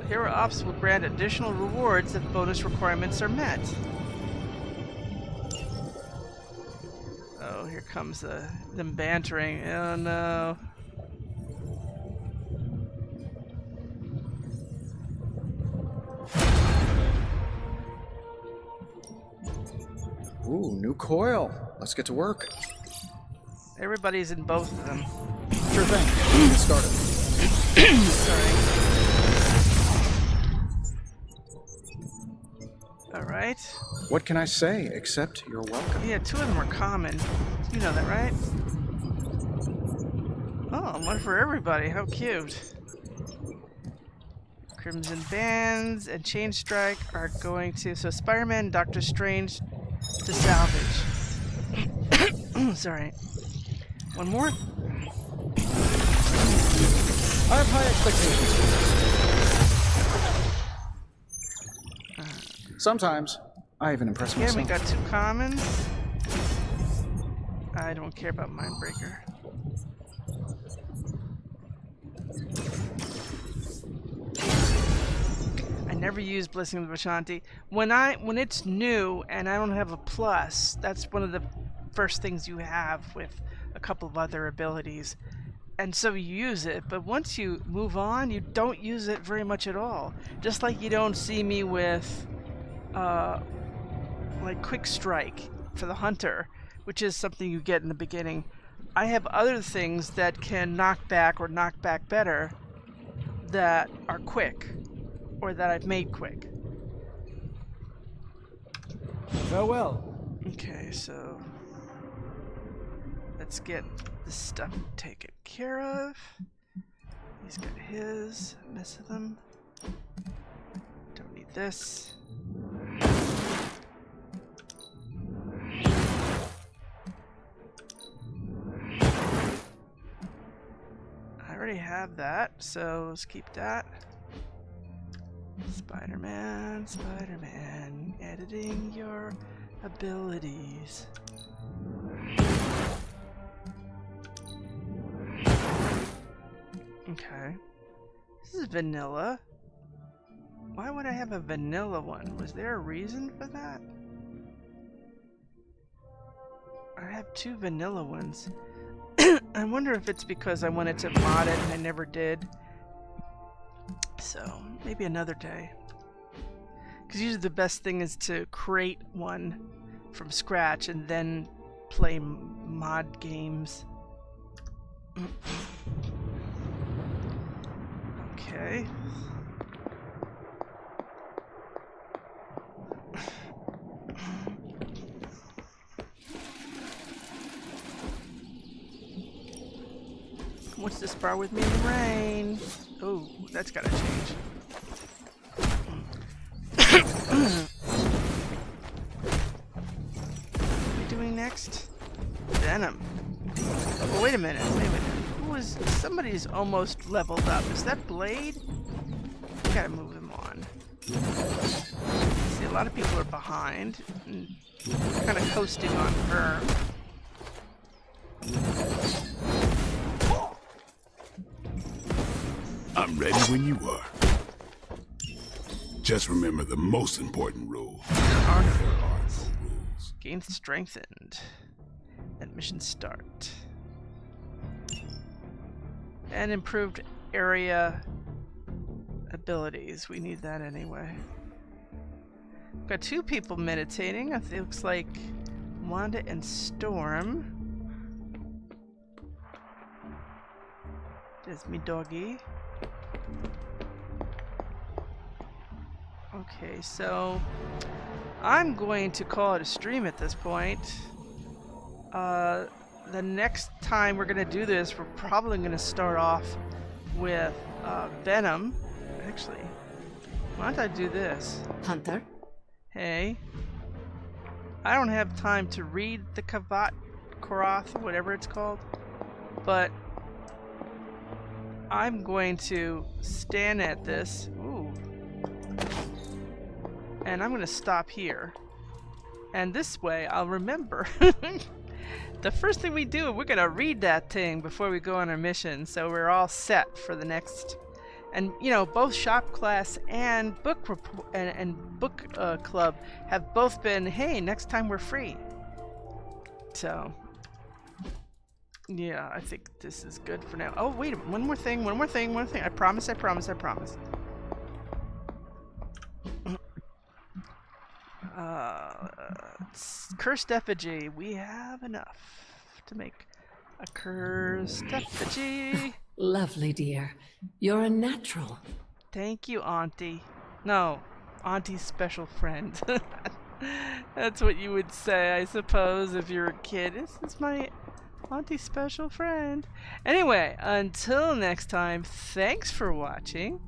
[SPEAKER 1] Hero Ops will grant additional rewards if bonus requirements are met. Oh, here comes them bantering. Oh no.
[SPEAKER 8] Ooh, new coil. Let's get to work.
[SPEAKER 1] Everybody's in both of them.
[SPEAKER 8] Sure thing. Get started.
[SPEAKER 1] Sorry. Alright.
[SPEAKER 8] What can I say except you're welcome?
[SPEAKER 1] Yeah, two of them are common. You know that, right? Oh, one for everybody. How cute. Crimson Bands and Chain Strike are going to... So Spider-Man and Doctor Strange to salvage. Sorry. One more?
[SPEAKER 8] I have high expectations. Sometimes, I even impress myself.
[SPEAKER 1] Yeah, we got two commons. I don't care about Mindbreaker. I never use Blessing of the Vishanti. When it's new and I don't have a plus, that's one of the first things you have with a couple of other abilities. And so you use it, but once you move on, you don't use it very much at all. Just like you don't see me with like Quick Strike for the Hunter, which is something you get in the beginning. I have other things that can knock back or knock back better that are quick, or that I've made quick.
[SPEAKER 7] Farewell.
[SPEAKER 1] Okay, so let's get this stuff taken care of. He's got his. Mess with them. Don't need this. I already have that, so let's keep that. Spider-Man, Spider-Man, editing your abilities. Okay. This is vanilla. Why would I have a vanilla one? Was there a reason for that? I have 2 vanilla ones. I wonder if it's because I wanted to mod it and I never did. So, maybe another day. Because usually the best thing is to create one from scratch and then play mod games. Okay. What's this bar with me in the rain? Oh, that's gotta change. What are we doing next? Venom. Oh, wait a minute. Wait a minute. Who is... Somebody's almost leveled up. Is that Blade? We gotta move him on. See, a lot of people are behind. Kind of coasting on her.
[SPEAKER 10] I'm ready when you are. Just remember the most important rule.
[SPEAKER 1] Gain strengthened. And mission start. And improved area abilities. We need that anyway. We've got 2 people meditating. It looks like Wanda and Storm. There's me doggy. Okay, so I'm going to call it a stream at this point. The next time we're going to do this, we're probably going to start off with Venom. Actually, why don't I do this?
[SPEAKER 6] Hunter?
[SPEAKER 1] Hey. I don't have time to read the Koroth, whatever it's called, but I'm going to stand at this. Ooh. And I'm going to stop here. And this way, I'll remember. The first thing we do, we're going to read that thing before we go on our mission. So we're all set for the next. And, you know, both shop class and book book club have both been, hey, next time we're free. So, yeah, I think this is good for now. Oh, wait a minute. One more thing. I promise. Cursed effigy. We have enough to make a cursed effigy.
[SPEAKER 2] Lovely, dear. You're a natural.
[SPEAKER 1] Thank you, Auntie. No, Auntie's special friend. That's what you would say, I suppose, if you're a kid. This is my Auntie's special friend. Anyway, until next time, thanks for watching.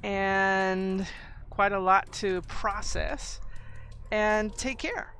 [SPEAKER 1] And quite a lot to process. And take care.